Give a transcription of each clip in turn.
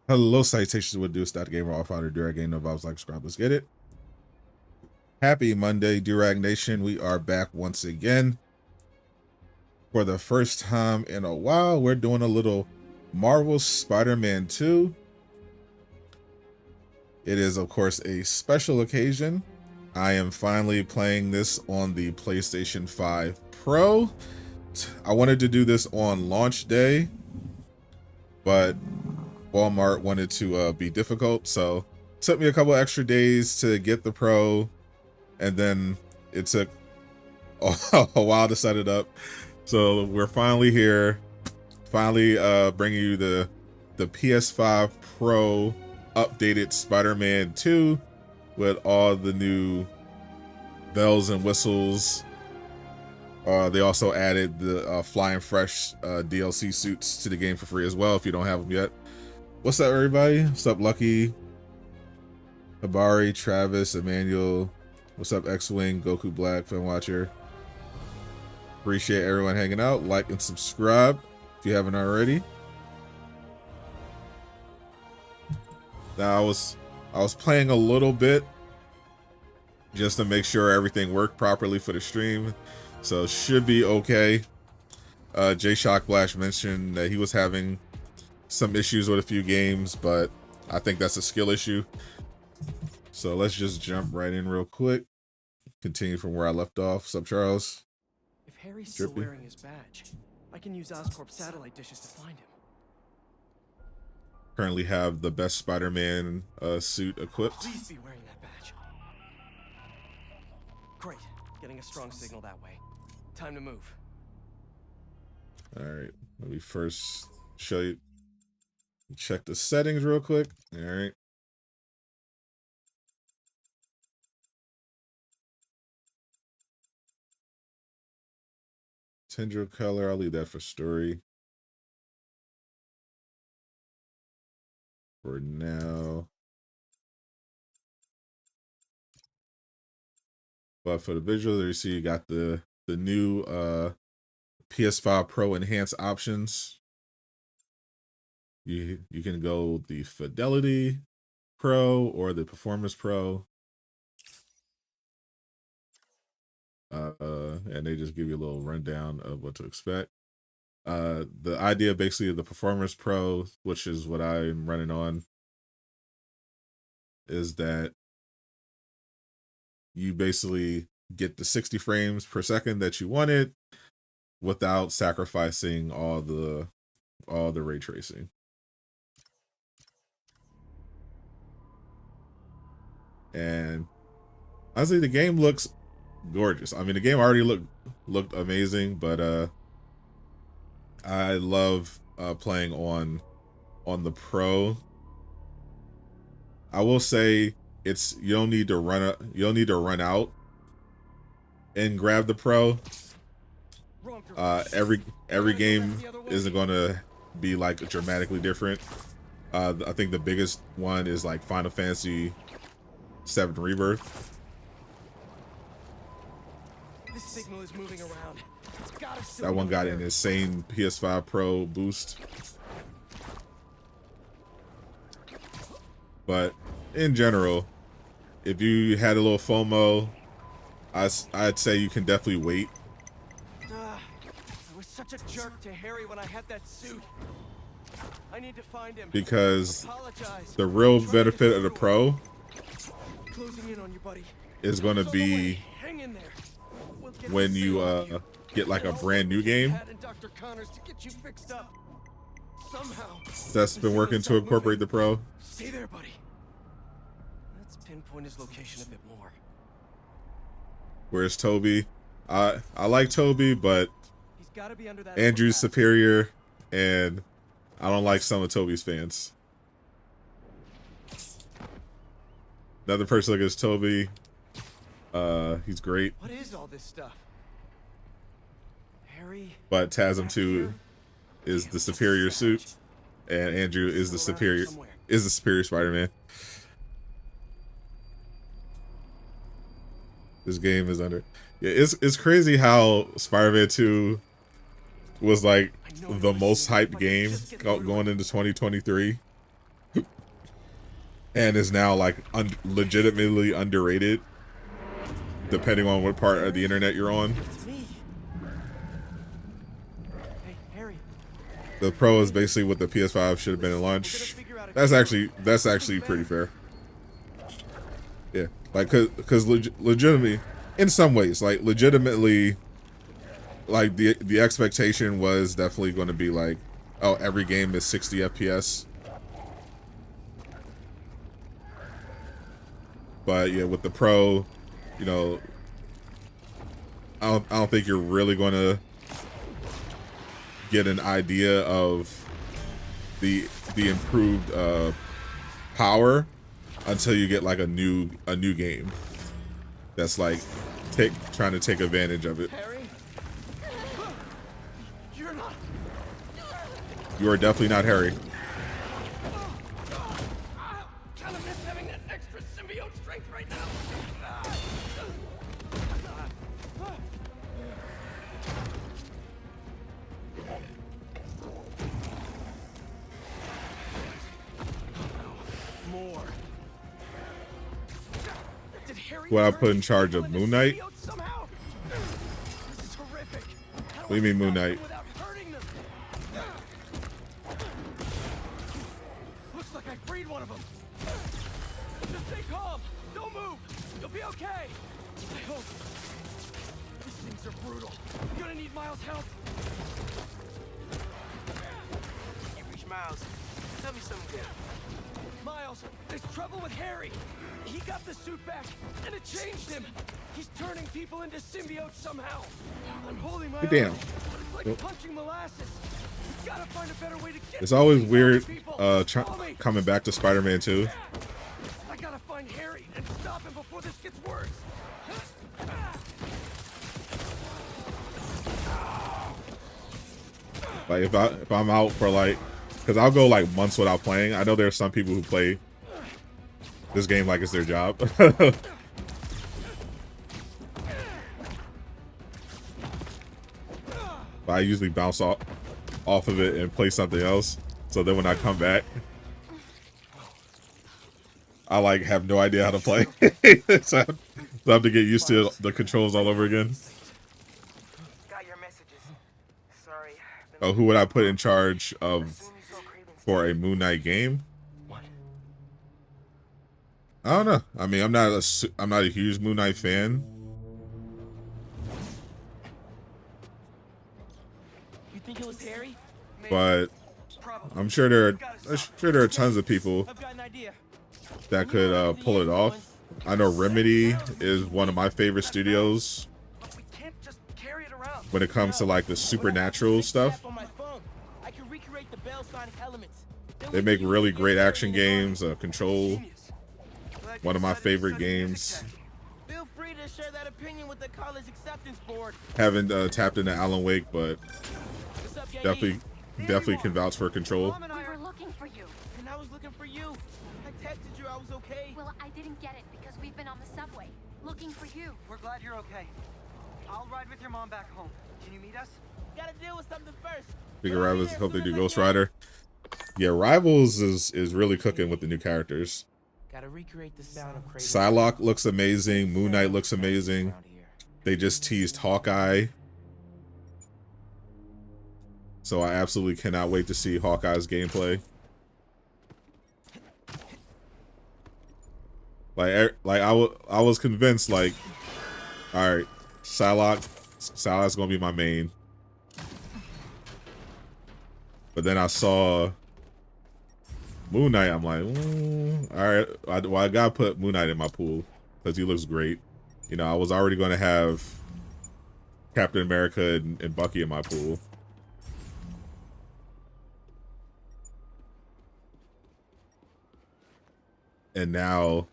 Hello, salutations. What do? It's Sadot the Gamer, all founder Durag. Game no vibes, like, subscribe. Let's get it. Happy Monday, Durag Nation. We are back once again for the first time in a while. We're doing a little Marvel Spider-Man 2. It is, of course, a special occasion. I am finally playing this on the PlayStation 5 Pro. I wanted to do this on launch day, but Walmart wanted to be difficult, so it took me a couple extra days to get the Pro, and then it took a while to set it up. So we're finally here, finally bringing you the PS5 Pro updated Spider-Man 2 with all the new bells and whistles. They also added the Flying Fresh DLC suits to the game for free as well if you don't have them yet. What's up, everybody? What's up, Lucky, Habari, Travis, Emmanuel? What's up, X-Wing, Goku Black, Film Watcher? Appreciate everyone hanging out. Like and subscribe if you haven't already. Now, I was playing a little bit just to make sure everything worked properly for the stream, so it should be okay. J Shock Flash mentioned that he was having some issues with a few games, but I think that's a skill issue. So let's just jump right in real quick. Continue from where I left off. What's up, Charles? If Harry's still wearing his badge, I can use Oscorp satellite dishes to find him. Currently have the best Spider-Man suit equipped. Please be wearing that badge. Great. Getting a strong signal that way. Time to move. Alright. Let me first show you. Check the settings real quick. Alright. Tendril color, I'll leave that for story. For now. But for the visual, there you see you got the new PS5 Pro enhanced options. You can go the Fidelity Pro or the Performance Pro. And they just give you a little rundown of what to expect. The idea basically of the Performance Pro, which is what I'm running on, is that you basically get the 60 frames per second that you wanted without sacrificing all the ray tracing. And honestly, the game looks gorgeous. I mean, the game already looked amazing, but I love playing on the Pro. I will say you don't need to run out and grab the Pro. Every game isn't going to be like dramatically different. I think the biggest one is like Final Fantasy VII Rebirth. This signal is moving around. That one got an insane PS5 Pro boost. But in general, if you had a little FOMO, I'd say you can definitely wait. I was such a jerk to Harry when I had that suit. I need to find him. Because the real benefit of the Pro Closing in on you, buddy. is going to be Hang in there. We'll when you get like a brand new game that's been working to incorporate the Pro. Stay there, buddy. Let's pinpoint his location a bit more. Where's Toby? I like Toby, but He's gotta be under that Andrew's superior, and I don't like some of Toby's fans. Another person like is Toby. He's great. What is all this stuff? Harry. But TASM 2 is the superior suit, and Andrew is the superior Spider-Man. This game is under. Yeah, it's crazy how Spider-Man 2 was like the most hyped game going into 2023. and is now like legitimately underrated, depending on what part of the internet you're on. It's me. Hey, Harry. The Pro is basically what the PS5 should have been at launch. That's actually pretty fair. Yeah, like because legitimately, in some ways, like legitimately, like the expectation was definitely going to be like, oh, every game is 60 FPS. But yeah, with the Pro, you know, I don't think you're really going to get an idea of the improved power until you get like a new game that's like trying to take advantage of it. Harry? You're not. You are definitely not Harry. Kind of miss having that extra symbiote strength right now. More. Did Harry What I put in charge of Moon Knight? somehow? This is horrific. What do you mean Moon Knight? Without hurting them. Looks like I freed one of them. Just stay calm. Don't move. You'll be okay. I hope. These things are brutal. You're gonna need Miles' help. You reach Miles. Tell me something good. Miles, there's trouble with Harry. He got the suit back, and it changed him. He's turning people into symbiotes somehow. I'm holding my Damn. own, but it's like punching molasses. We've gotta find a better way to get It's always these weird people. Follow me. coming back to Spider-Man 2. I gotta find Harry and stop him before this gets worse. Like if I'm out for like, because I'll go like months without playing. I know there are some people who play this game like it's their job. But I usually bounce off of it and play something else. So then when I come back, I like have no idea how to play. So I have to get used to the controls all over again. Got your messages. Sorry. Oh, who would I put in charge of for a Moon Knight game? What? I don't know. I mean, I'm not a huge Moon Knight fan. You think it was Harry? But I'm sure there are tons of people I've got an idea. that could pull it off. I know Remedy is one of my favorite studios We can't just carry it around. when it comes to like the supernatural stuff. On my phone, I can recreate the Bell-sonic elements. They make really great action games. Control, one of my favorite games. Feel free to share that opinion with the college acceptance board. Haven't tapped into Alan Wake, but What's up, definitely can vouch for Control. We were looking for you. And I was looking for you. I texted you I was okay. Well, I didn't get it because we've been on the subway looking for you. We're glad you're okay. I'll ride with your mom back home. Can you meet us? Gotta deal with something first. Speaking of Rivals, hope they do Ghost Rider. Yeah, Rivals is really cooking with the new characters. Gotta recreate the sound of crazy. Psylocke looks amazing. Moon Knight looks amazing. They just teased Hawkeye. So I absolutely cannot wait to see Hawkeye's gameplay. Like I was convinced, like, all right, Psylocke's gonna be my main. But then I saw Moon Knight. I'm like, all right, I gotta put Moon Knight in my pool because he looks great. You know, I was already gonna have Captain America and Bucky in my pool. And now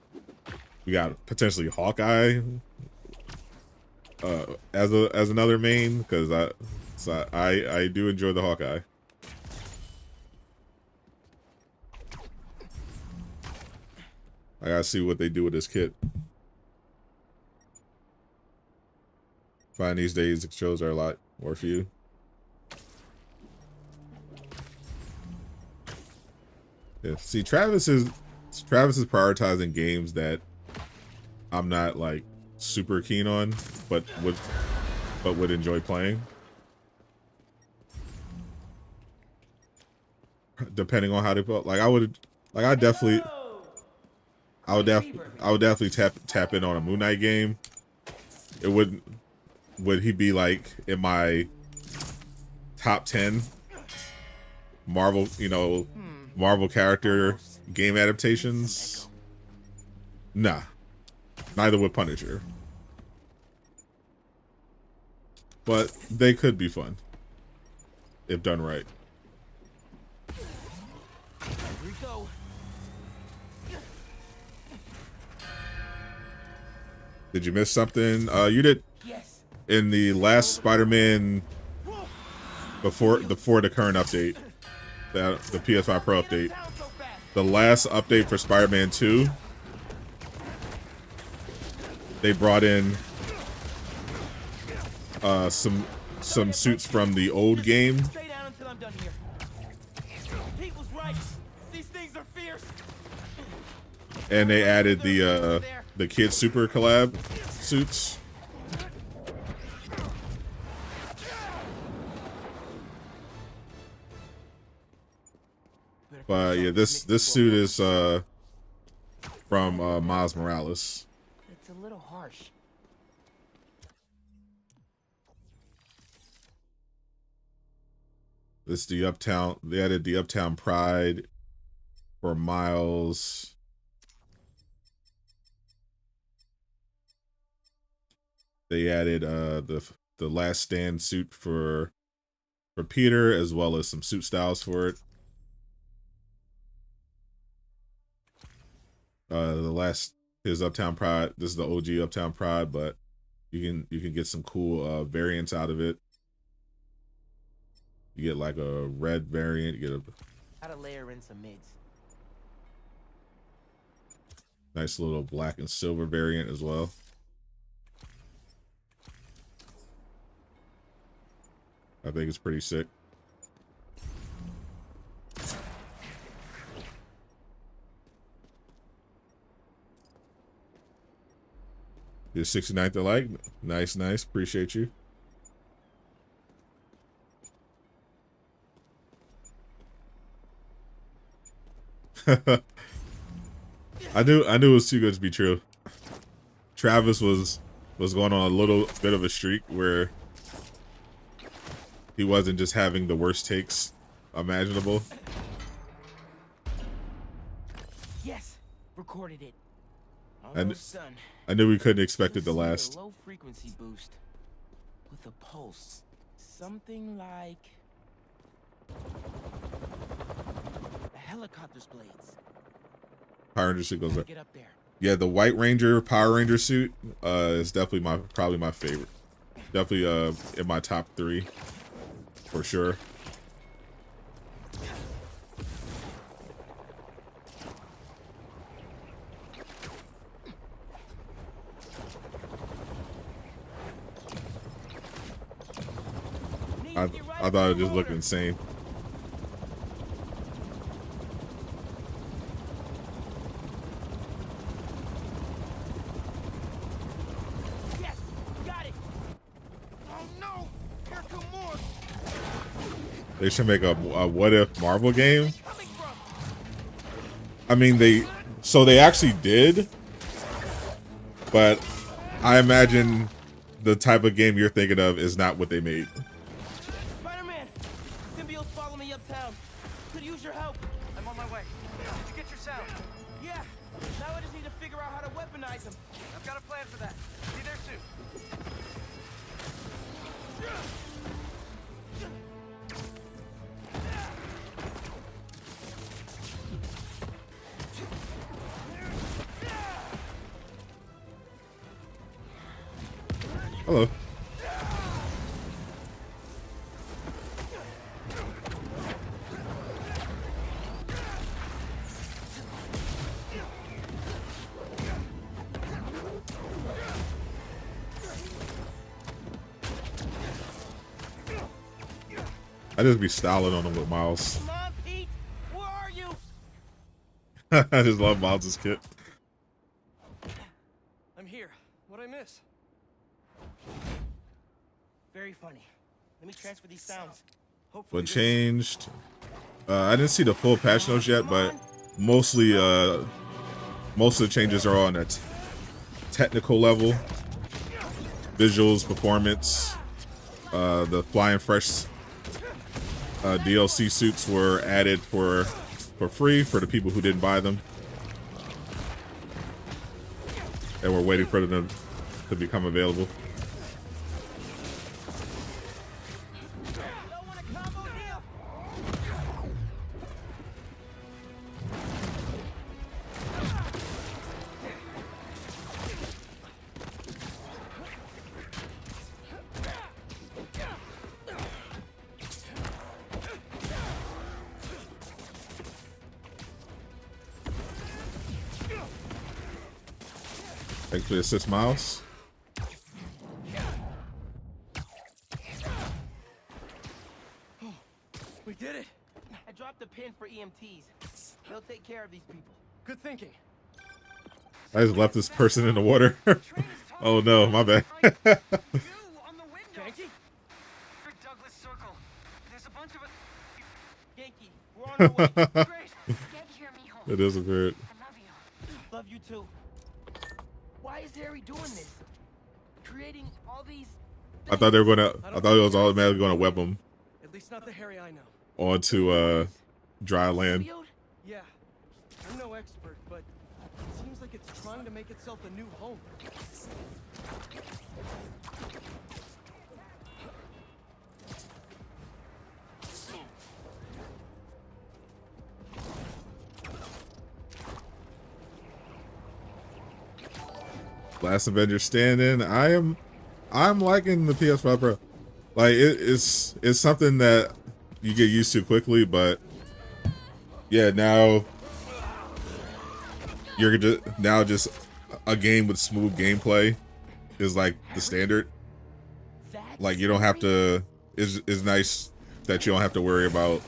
we got potentially Hawkeye as another main, because I do enjoy the Hawkeye. I gotta see what they do with this kit. Find these days the shows are a lot more for you. Yeah. See, Travis is Travis is prioritizing games that I'm not like super keen on, but would enjoy playing. Depending on how they put, like I would definitely tap in on a Moon Knight game. It would he be like in my top 10 Marvel, Marvel character game adaptations? Nah. Neither would Punisher. But they could be fun if done right. Here we go. Did you miss something? You did. Yes. In the last Spider-Man before the current update, the PS5 Pro update, the last update for Spider-Man 2, they brought in some suits from the old game. Stay down until I'm done here. Pete was right. These things are fierce. And they added the Kid Super collab suits. But yeah, this suit is from Miles Morales. It's a little harsh. This the Uptown. They added the Uptown Pride for Miles. They added the Last Stand suit for Peter, as well as some suit styles for it. His Uptown Pride. This is the OG Uptown Pride, but you can get some cool variants out of it. You get like a red variant. You get Gotta layer in some mids. nice little black and silver variant as well. I think it's pretty sick. Your 69th like. Nice. Appreciate you. I knew it was too good to be true. Travis was going on a little bit of a streak where he wasn't just having the worst takes imaginable. Yes, recorded it. And Almost done. I knew we couldn't expect it to last. Low frequency boost with a pulse, something like a helicopter's blades. Power Ranger suit goes up. Get up there. Yeah, the White Ranger Power Ranger suit is definitely probably my favorite. Definitely in my top 3 for sure. I thought it just looked insane. Yes, got it. Oh no, here come more. They should make a what if Marvel game. Coming from? I mean, they actually did, but I imagine the type of game you're thinking of is not what they made. Spider-Man, symbiotes follow me uptown. Could use your help. I'm on my way. Did you get your sound? Yeah. Now I just need to figure out how to weaponize them. I've got a plan for that. Be there soon. Hello. I just be styling on them with Miles. Come on, Pete. Where are you? I just love Miles' kit. I'm here. What'd I miss? Very funny. Let me transfer these sounds. Hopefully What changed? I didn't see the full patch notes yet, but mostly most of the changes are on a technical level. Visuals, performance, the Flying Fresh DLC suits were added for free for the people who didn't buy them. And we're waiting for them to become available. Thanks for the assist, Miles. we did it. I dropped a pin for EMTs. They'll take care of these people. Good thinking. I just left this person in the water. Oh no, my bad. You on the window. Yankee? Douglas Circle. There's a bunch of us. Yankee, we're on our way. Great. Get here, mijo. It is a bit. I love you. Love you too. Why is Harry doing this? Creating all these... I thought they were gonna. I thought it was automatically gonna web them At least not the Harry I know. onto dry land. Symbiote? Yeah. I'm no expert, but it seems like it's trying to make itself a new home. Last Avenger standing. I'm liking the PS5 Pro. Like it's something that you get used to quickly, but yeah, now you're just a game with smooth gameplay is like the standard. Like you don't have to. It's nice that you don't have to worry about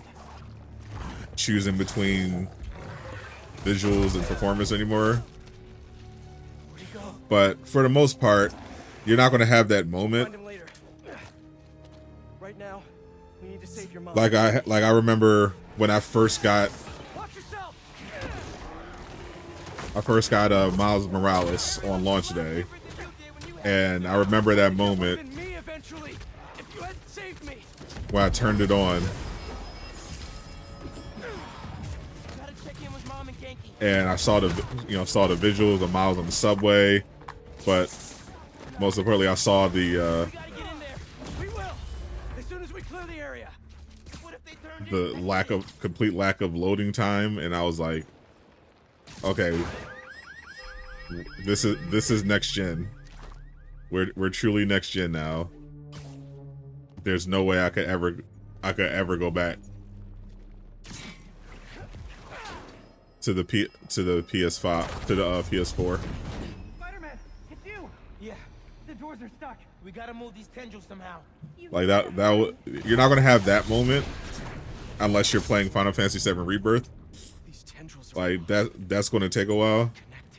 choosing between visuals and performance anymore. But for the most part, you're not going to have that moment. Find him later. Right now, we need to save your mom. Like I remember when I first got Watch yourself. Miles Morales on launch day, and I remember that moment Been me eventually. If you hadn't saved me. when I turned it on, Gotta check in with Mom and Yankee. and I saw the visuals of Miles on the subway, but most importantly, I saw the We gotta get in there. We will. As soon as we clear the area. What if they turned complete lack of loading time, and I was like, okay, this is next gen. We're truly next gen now. There's no way I could ever go back to the PS5 to the PS4. Spider-Man, it's you. Yeah, The doors are stuck. we gotta move these tendrils somehow. Like you're not gonna have that moment unless you're playing Final Fantasy VII Rebirth. These tendrils are Like that's going to take a while,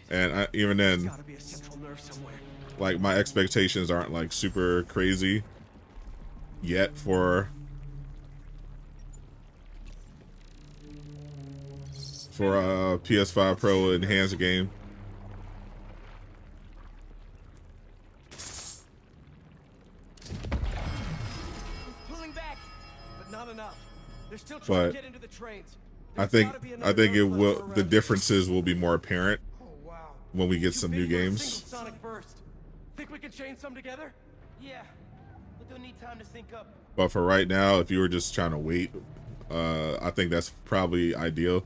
connected. and even then, Gotta be a central nerve somewhere. like my expectations aren't like super crazy yet for PS5 Pro enhanced game. Pulling back, but not enough. They're still trying But to get into the trains. I There's think gotta be another it nerve will. level The around differences will be more apparent here. Oh wow. when we get Too some big new for a games. single sonic burst. Think we can chain some together? Yeah, but they'll need time to sync up. But for right now, if you were just trying to wait, I think that's probably ideal.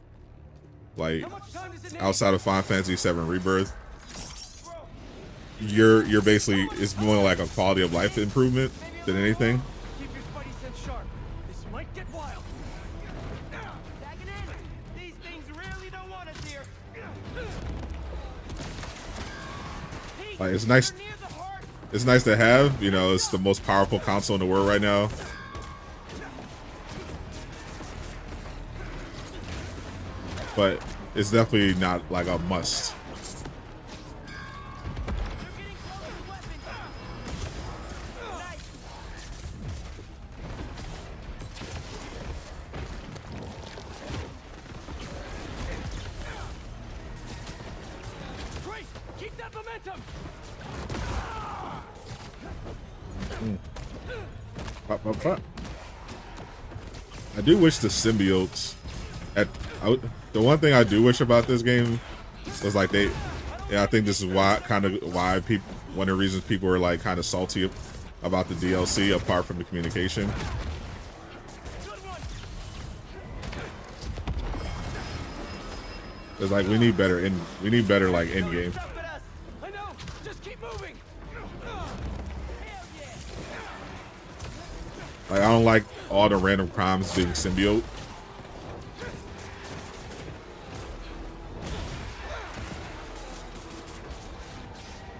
Like How much time does it need? outside of Final Fantasy VII Rebirth, you're basically it's more like a quality of life improvement than anything. Keep your Spidey sense sharp. This might get wild. Backing in. These things really don't want us here. Like it's nice. Near the heart. It's nice to have. You know, it's the most powerful console in the world right now. But it's definitely not like a must. They're getting close with weapons. Nice. Great. Keep that momentum. Pop, pop, pop. I do wish the symbiotes the one thing I do wish about this game was like I think this is why people, one of the reasons people are like kind of salty about the DLC apart from the communication. It's like we need better like end game. I know. Just keep moving. Like I don't like all the random crimes being symbiote.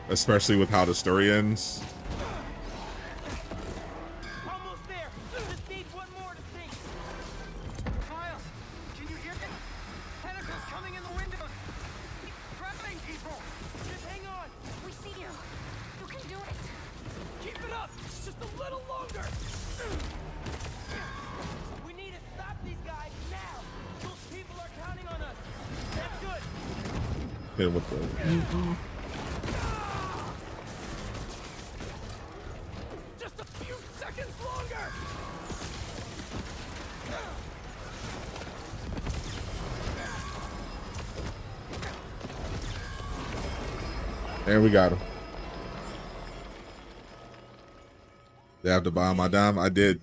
Especially with how the story ends. Almost there. Just need one more to think. Miles, can you hear me? Tentacles coming in the windows. Grabbing people. Just hang on. We see you. You can do it. Keep it up. Just a little longer. We need to stop these guys now. Those people are counting on us. That's good. Hit him with the Just a few seconds longer. and we got him. They have to buy on my dime. I did.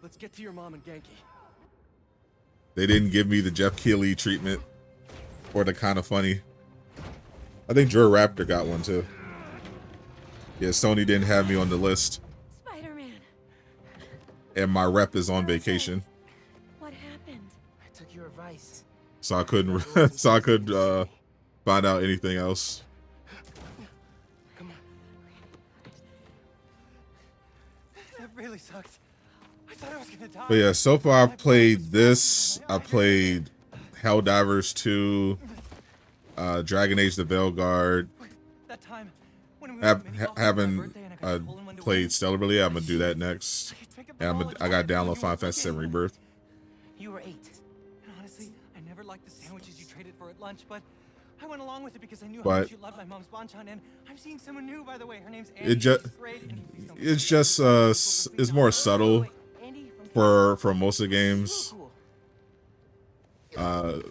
Let's get to your mom and Genki. They didn't give me the Jeff Keighley treatment or the kind of funny. I think Drew Raptor got one too. Yeah, Sony didn't have me on the list, Spider-Man. and my rep is on vacation, What happened? I took your advice. so I couldn't find out anything else. Come on. That really sucks. I thought I was gonna die. But yeah, so far I've played this. I played Helldivers 2, Dragon Age: The Veilguard. That time when we went to mini golf for my Haven't birthday and I got a hole-in-one to played win. Stellar really. I'm gonna do that next. I could pick up And the ball I got to and download you Final were Fantasy VII freaking- Rebirth. You were 8. And honestly, I never liked the sandwiches you traded for at lunch, but I went along with it because I knew how But- much you loved my mom's banchan, and I'm seeing someone new, by the way. Her name's Andy. It just, She's great, and please don't it's forget just, it's more subtle Andy for most of the games. Cool.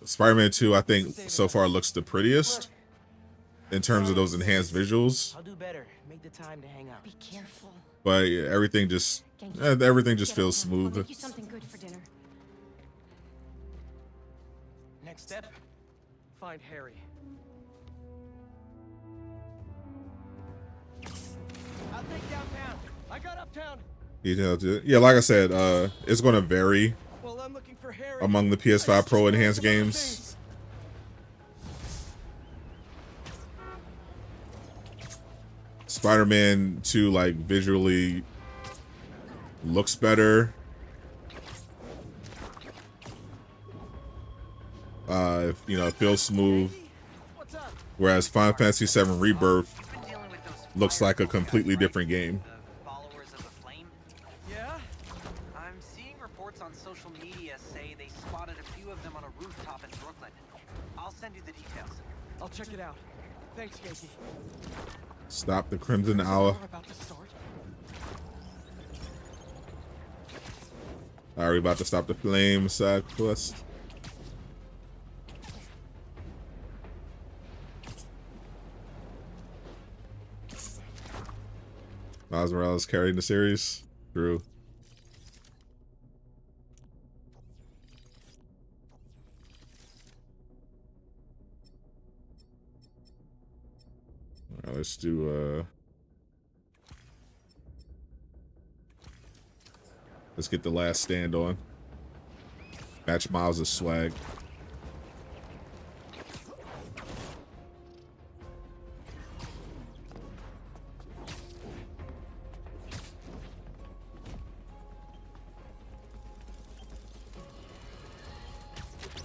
Spider-Man 2, I think so far looks the prettiest in terms of those enhanced visuals. I'll do better. Make the time to hang out. Be careful. But yeah, everything just Genki, feels I'll smooth. make you something good for dinner. Next step, find Harry. I'll take downtown. I got uptown. Yeah, like I said, it's going to vary Well, I'm looking for Harry. among the PS5 Pro enhanced games. Spider-Man 2 like visually looks better. It feels smooth. What's up? Whereas Final Fantasy VII Rebirth Been dealing with those looks like a completely different game. the followers of the flame. Yeah? I'm seeing reports on social media say they spotted a few of them on a rooftop in Brooklyn. I'll send you the details. I'll check it out. Thanks, Genki. Stop the Crimson Hour. We're about to start. Are we about to stop the flame side quest? Miles Morales carrying the series. True. Alright, let's do let's get the last stand on. Match Miles' swag.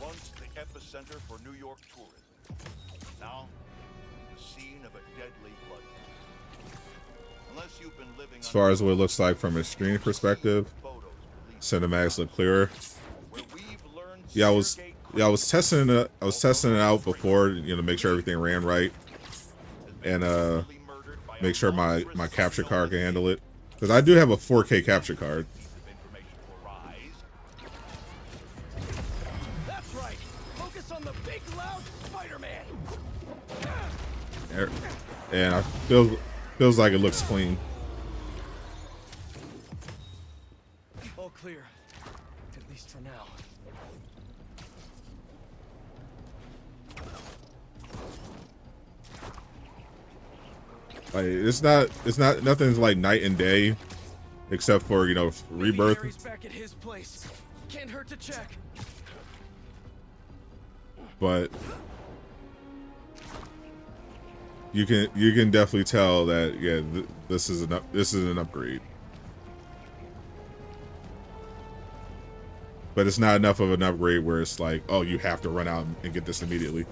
Once the epicenter for New York tourism. Now, the scene of a deadly bloodbath. Unless you've been living As far as what it looks like from a screen perspective, cinematics look clearer. Yeah, I was testing it. I was testing it out before, you know, make sure everything ran right, and make sure my capture card can handle it, because I do have a 4K capture card. That's right. Focus on the big loud Spider-Man. And I feels like it looks clean. All clear. At least for now. Like it's not nothing's like night and day, except for, you know, Rebirth. Harry's back at his place. Can't hurt to check. But you can definitely tell that, yeah, this is an upgrade. But it's not enough of an upgrade where it's like, oh, you have to run out and get this immediately.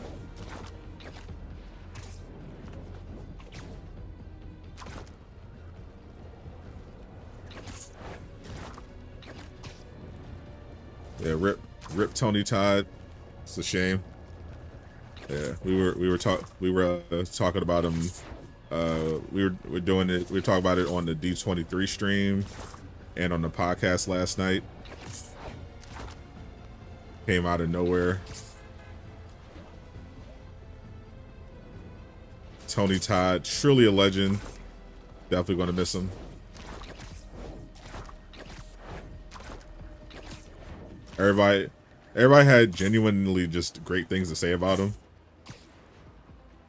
Yeah, rip Tony Todd. It's a shame. Yeah, we were talking about him. We were doing it. We were talking about it on the D23 stream and on the podcast last night. Came out of nowhere. Tony Todd, truly a legend. Definitely gonna miss him. Everybody had genuinely just great things to say about him.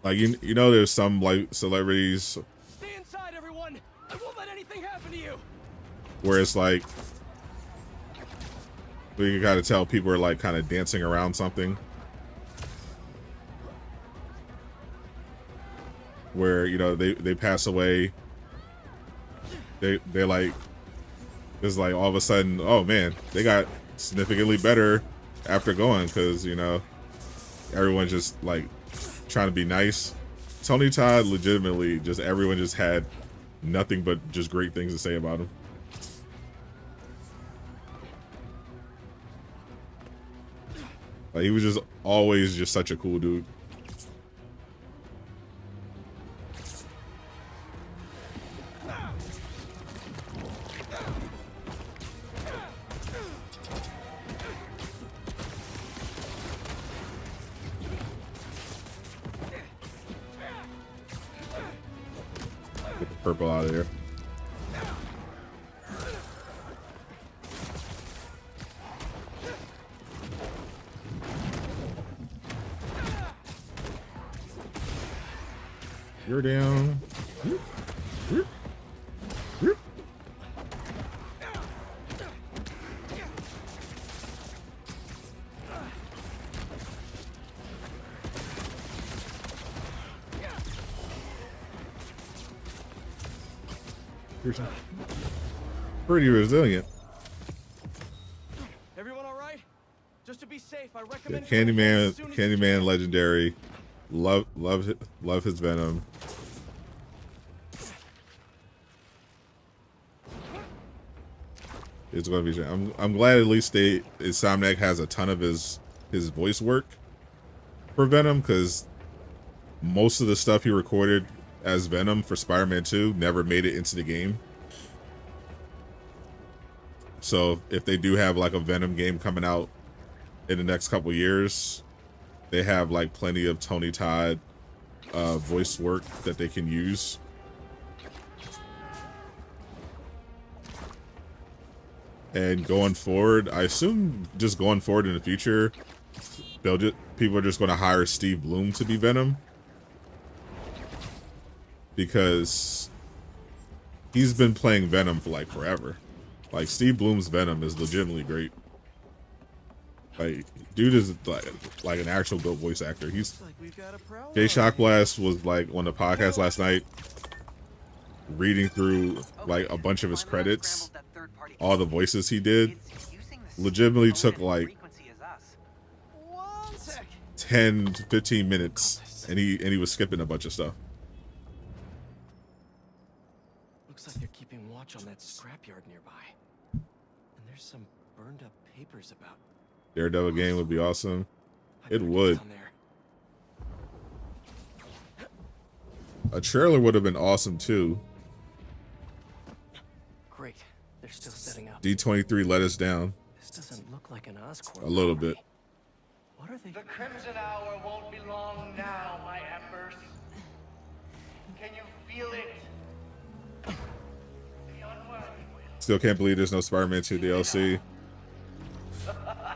Like, you know, there's some like celebrities. Stay inside, everyone. I won't let anything happen to you. Where it's like, we can kind of tell people are like kind of dancing around something. Where, you know, they pass away. They like, it's like all of a sudden, oh man, they got significantly better after going, because, you know, everyone's just like trying to be nice. Tony Todd, legitimately, just everyone just had nothing but just great things to say about him. Like, he was just always just such a cool dude. Get the purple out of there. You're down. You're pretty resilient. Everyone all right? Just to be safe, I recommend Candyman legendary. Love his Venom. It's gonna be. I'm glad at least Insomniac has a ton of his voice work for Venom, because most of the stuff he recorded as Venom for Spider-Man 2 never made it into the game. So if they do have like a Venom game coming out in the next couple years, they have like plenty of Tony Todd voice work that they can use. And going forward, I assume just going forward in the future, people are just going to hire Steve Bloom to be Venom, because he's been playing Venom for like forever. Like, Steve Bloom's Venom is legitimately great. Like, dude is like an actual good voice actor. He's Jay Shockblast was like on the podcast last night, reading through like a bunch of his credits, all the voices he did. Legitimately took like 10 to 15 minutes, and he was skipping a bunch of stuff. Looks like they're keeping watch on that scrapyard nearby. And there's some burned up papers about. Daredevil game would be awesome. I It better get would. down there. A trailer would have been awesome too. Great. They're still setting up. D23 let us down This doesn't look like an Oscorp. a little bit. What are they? The Crimson Hour won't be long now, my embers. Can you feel it? The unworthy will. Still can't believe there's no Spider-Man 2 DLC.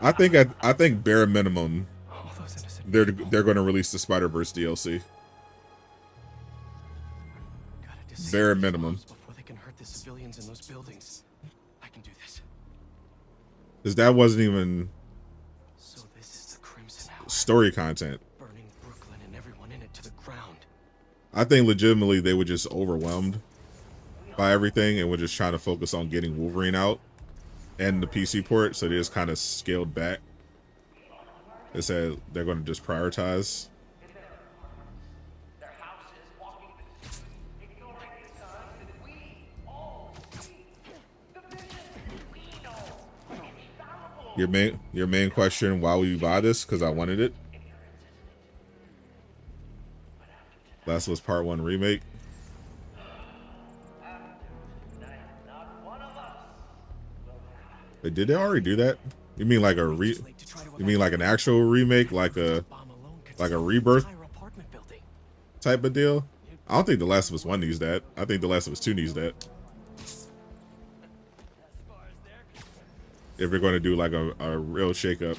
I think bare minimum All those innocent. they're going to release the Spider-Verse DLC. Gotta disable Bare these minimum. bombs before they can hurt the civilians in those buildings. I can do this. Because that wasn't even So this is the Crimson Hour. story content. Burning Brooklyn and everyone in it to the ground. I think legitimately they were just overwhelmed by everything and were just trying to focus on getting Wolverine out and the PC port, so they just kind of scaled back. They said they're going to just prioritize. Their houses walking the streets, ignoring the signs that we all see. The vision we know. Infallible. Your main question, why would you buy this? Because I wanted it. Last was Part 1 remake. Not one of us. But did they already do that? You mean like you mean like an actual remake, like a rebirth Entire apartment building. type of deal? I don't think The Last of Us 1 needs that. I think The Last of Us 2 needs that. If we're going to do like a real shakeup.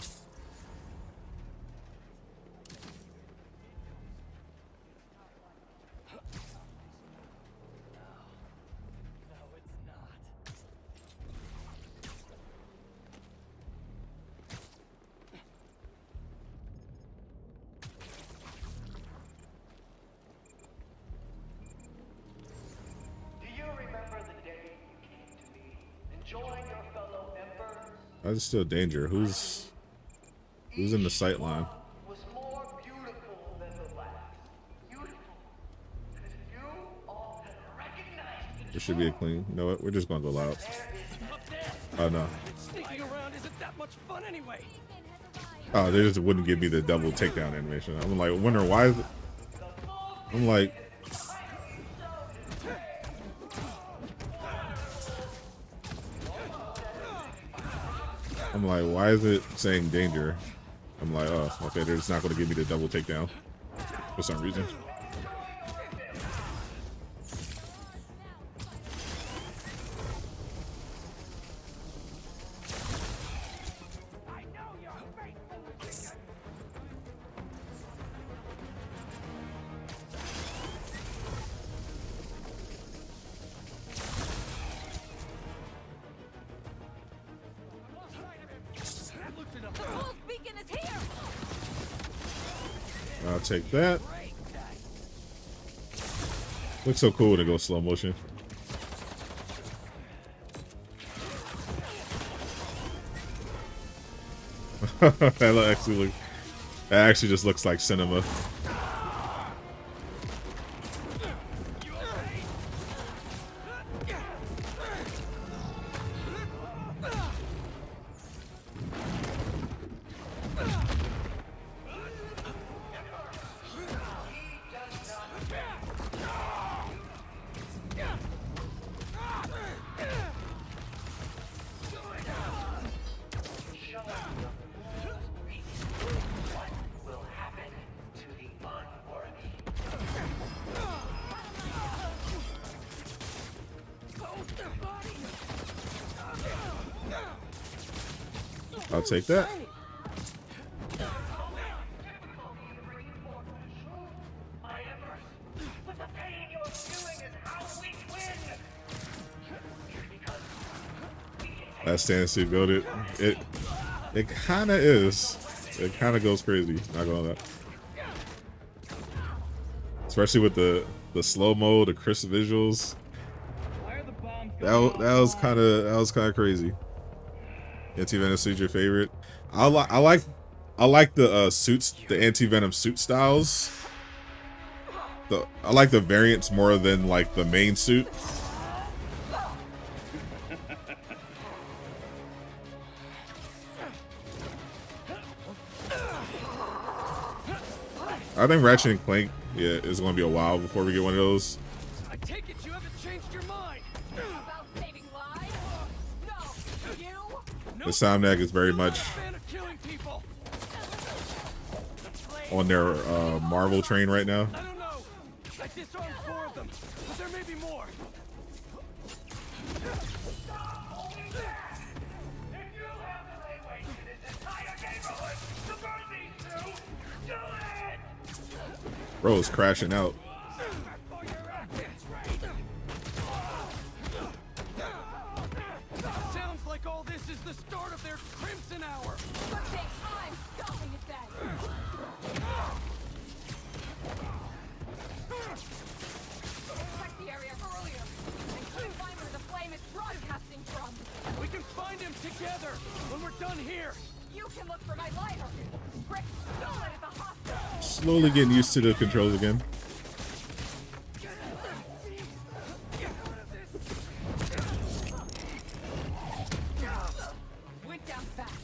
Do you remember the day you came to me, enjoying your fellow embers? That's still danger. Who's in the sight line? Was more beautiful than the last. Beautiful. Because you all had recognized There should be a clean. You know what? We're just going to go loud. Oh no. Sneaking around isn't that much fun anyway. Oh, they just wouldn't give me the double takedown animation. I'm like, wondering why is it? I'm like, why is it saying danger? I'm like, oh, okay, they're just not going to give me the double takedown for some reason. The pulse beacon is here! I'll take that. Looks so cool to go slow motion. That actually just looks like cinema. will happen to the unworthy. I'll take that. My embers, but the pain you're feeling is how we win. Because That stance to build it. It kind of is. It kind of goes crazy. Not gonna lie. Especially with the slow mo, the crisp visuals. That was kind of crazy. Anti Venom is your favorite. I like I like the suits, the anti-venom suit styles. I like the variants more than like the main suit. I think Ratchet and Clank, yeah, is going to be a while before we get one of those. I take it you haven't changed your mind. About saving lives? No, you? The Somniac is very much Fan of killing people. on their Marvel train right now. I don't know. I disarmed 4 of them, but there may be more. Stop holding back! If you have to lay waste to this entire neighborhood to burn these two, do it! Bro is crashing out. Sounds like all this is the start of their Crimson Hour. But say I'm stopping it then. Check the area earlier and couldn't find where the flame is broadcasting from. We can find him together when we're done here. You can look for my lighter. Rick stole it at the hospital. Slowly getting used to the controls again. Went down fast.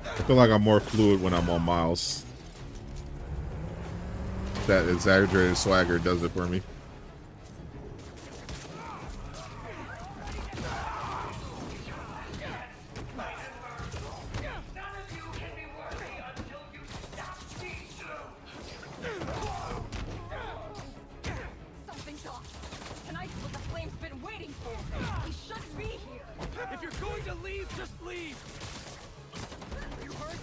I feel like I'm more fluid when I'm on Miles. That exaggerated swagger does it for me. Something's off. Tonight's what the flame's been waiting for. He shouldn't be here. If you're going to leave, just leave. Are you hurt?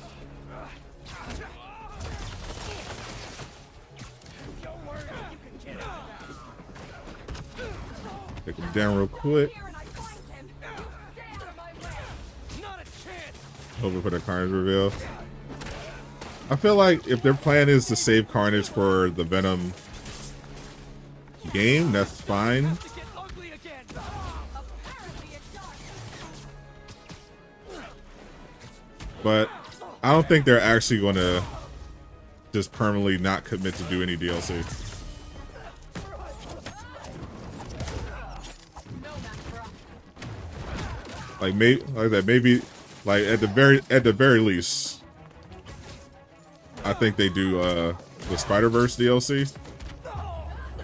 Don't worry, you can get out of that. Take him down real quick. Here and I find him. You stay out of my way. Not a chance. Hoping for the Carnage reveal. I feel like if their plan is to save Carnage for the Venom game, that's fine. To get ugly again. Apparently it does. But I don't think they're actually going to just permanently not commit to do any DLC. No match for us. Like maybe like at the very least, I think they do the Spider-Verse DLC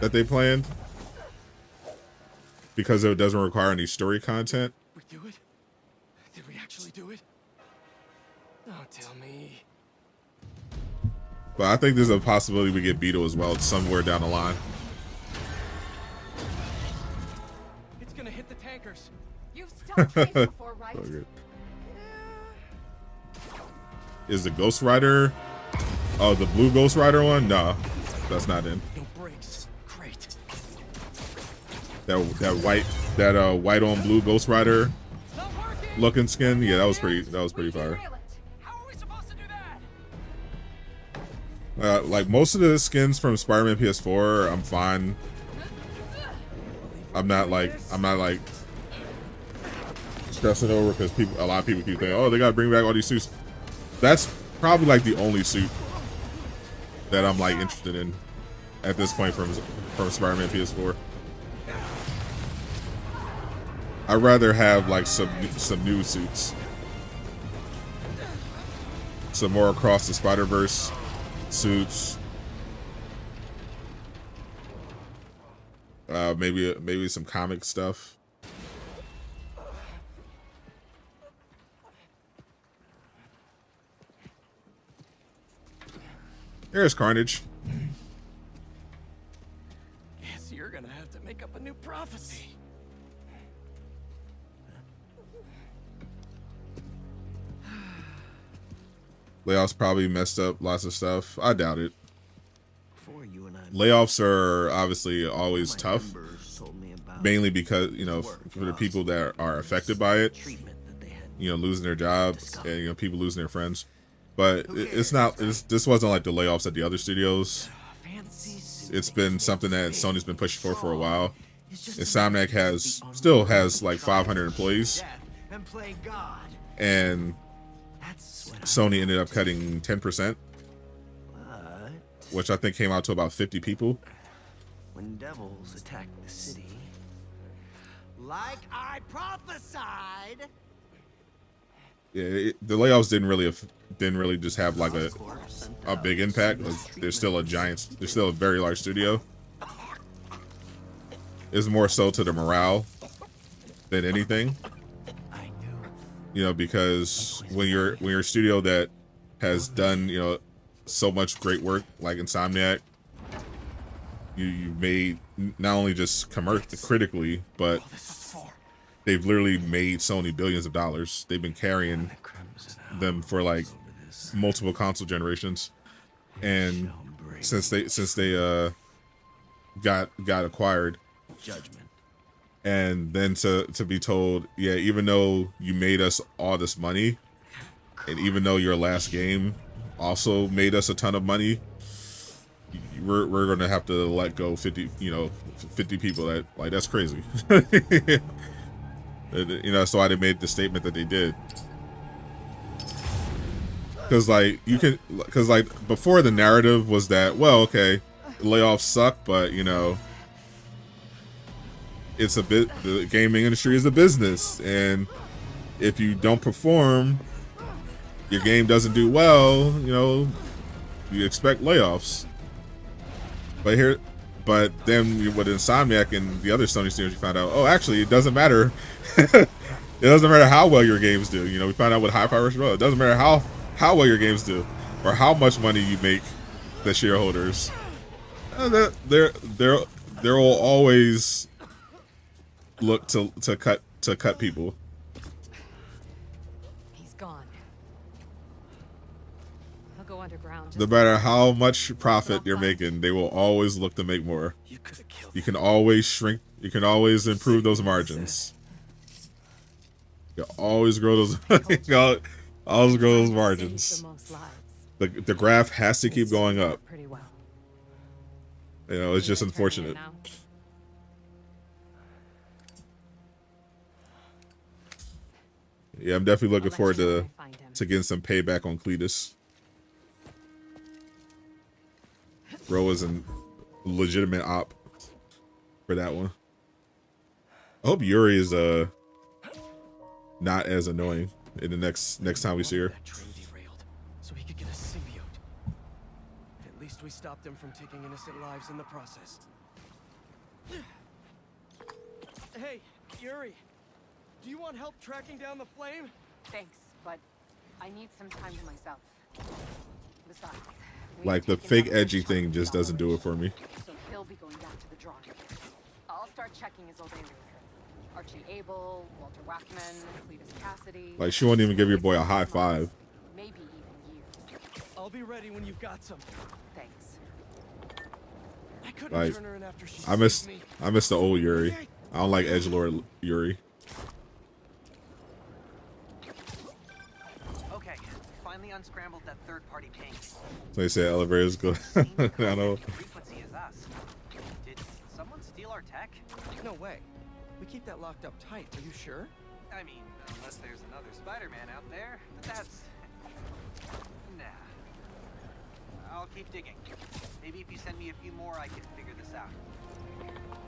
that they planned, because it doesn't require any story content. We do it? Did we actually do it? Don't tell me. But I think there's a possibility we get Beetle as well somewhere down the line. It's gonna hit the tankers. You've stopped race before, right? Okay. Is the Ghost Rider? Oh, the blue Ghost Rider one? No, that's not in. No brakes. Great. That white on blue Ghost Rider Not working. looking skin. Yeah, that was pretty fire. Derail it. How are we supposed to do that? Like most of the skins from Spider-Man PS4, I'm fine. I'm not like stressing over because a lot of people keep saying, "Oh, they gotta bring back all these suits." That's probably like the only suit that I'm like interested in at this point from Spider-Man PS4. I'd rather have like some new suits, some more across the Spider-Verse suits. Maybe some comic stuff. There's Carnage. Guess you're gonna have to make up a new prophecy. Layoffs probably messed up lots of stuff. I doubt it. Before you and I Layoffs are obviously always tough, members told me about mainly because, you know, for the people that are affected by it, treatment that they had. you know, losing their jobs and, you know, people losing their friends. But this wasn't like the layoffs at the other studios. Fancy suit. It's been something that Sony's been pushing for a while. Insomniac still has like 500 employees, And play God. and That's Sony ended up cutting 10%, but which I think came out to about 50 people. when devils attack the city, like I prophesied, Yeah, the layoffs didn't really just have like a big impact. Like, there's still a very large studio. It's more so to the morale than anything. I knew. You know, because when you're a studio that has done, you know, so much great work like Insomniac, you made not only just critically, but they've literally made Sony billions of dollars. They've been carrying them for like multiple console generations, and since they got acquired, Judgment. and then to be told, yeah, even though you made us all this money, and even though your last game also made us a ton of money, we're gonna have to let go 50 people. That, like, that's crazy. You know, that's why they made the statement that they did. Because like before, the narrative was that, well, okay, layoffs suck, but you know, it's a bit, the gaming industry is a business, and if you don't perform, your game doesn't do well, you know, you expect layoffs. But then with Insomniac and the other Sony studios, you found out, oh, actually, it doesn't matter. It doesn't matter how well your games do. You know, we found out with High Power Rush, it doesn't matter how well your games do or how much money you make the shareholders. There will always look to cut people. He's gone. I'll go underground. No matter how much profit you're making, they will always look to make more. You can always shrink. You can always improve those margins. You can always grow those. Always grow those margins. The graph has to keep going up. Pretty well. You know, it's just unfortunate. Yeah, I'm definitely looking forward to getting some payback on Cletus. Bro was a legitimate op for that one. I hope Yuri is not as annoying in the next time we see her. That train derailed, so he could get a symbiote. At least we stopped him from taking innocent lives in the process. Hey, Yuri, do you want help tracking down the flame? Thanks, but I need some time to myself. Besides, Like, the fake edgy thing just doesn't do it for me. so he'll be going back to the drawing board. I'll start checking his old aliases. Archie Abel, Walter Wackman, Cletus Cassidy. Like, she won't even give your boy a high five. Maybe even years. I'll be ready when you've got some. Thanks. I couldn't Like, turn her in after she I miss saved me. the old Yuri. I don't like edgelord Yuri. Okay, finally unscrambled that third-party ping. So they say elevators go. I know. Frequency is us. Did someone steal our tech? No way. We keep that locked up tight. Are you sure? I mean, unless there's another Spider-Man out there. But that's... Nah. I'll keep digging. Maybe if you send me a few more, I can figure this out.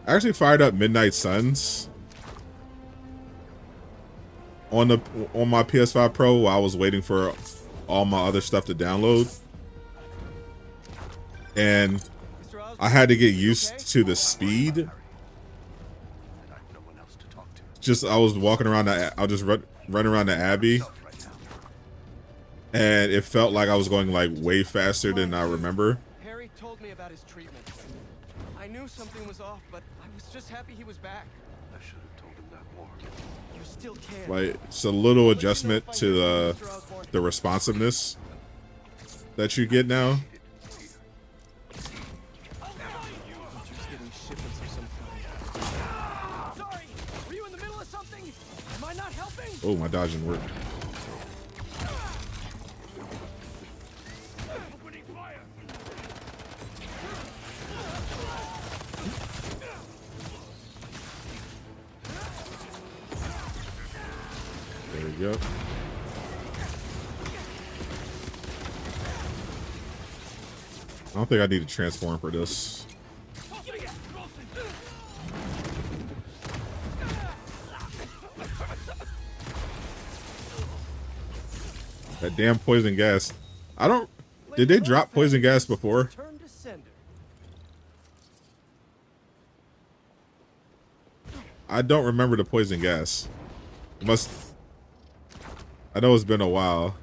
I actually fired up Midnight Suns on my PS5 Pro while I was waiting for all my other stuff to download, and I had to get used to the speed. Just I was walking around I was just running around the Abbey, and it felt like I was going like way faster than I remember. Harry told me about his treatment. I knew something was off, but I was just happy he was back. I should have told him that more. You still can. Like, it's a little adjustment to the responsiveness that you get now. Just getting shipments of some kind. Sorry, were you in the middle of something? Am I not helping? Oh, my dodging worked. Opening fire! There we go. I don't think I need to transform for this. That damn poison gas. I don't... Did they drop poison gas before? Turn to sender. I don't remember the poison gas. It must... I know it's been a while.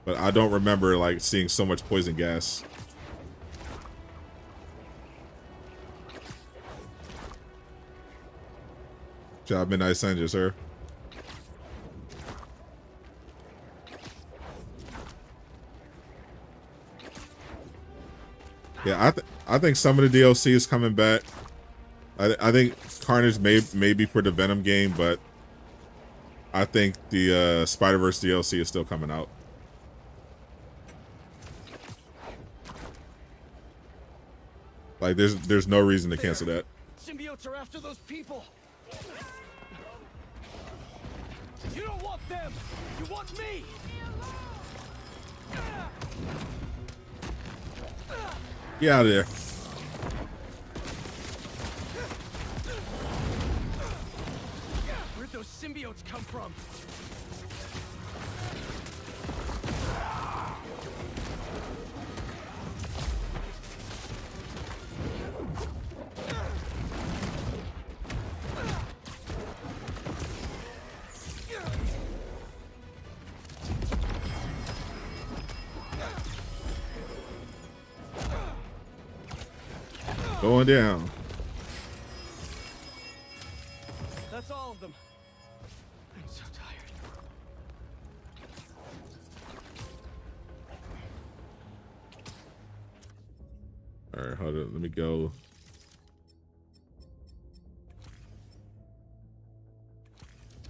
But I don't remember, like, seeing so much poison gas. Job Midnight Sun, sir. Yeah, I think some of the DLC is coming back. I think Carnage may be for the Venom game, but I think the Spider-Verse DLC is still coming out. Like, there's no reason to cancel that. Symbiotes are after those people. You don't want them. You want me. Get out of there. Where'd those symbiotes come from? Going down. That's all of them. I'm so tired. All right, hold on. Let me go.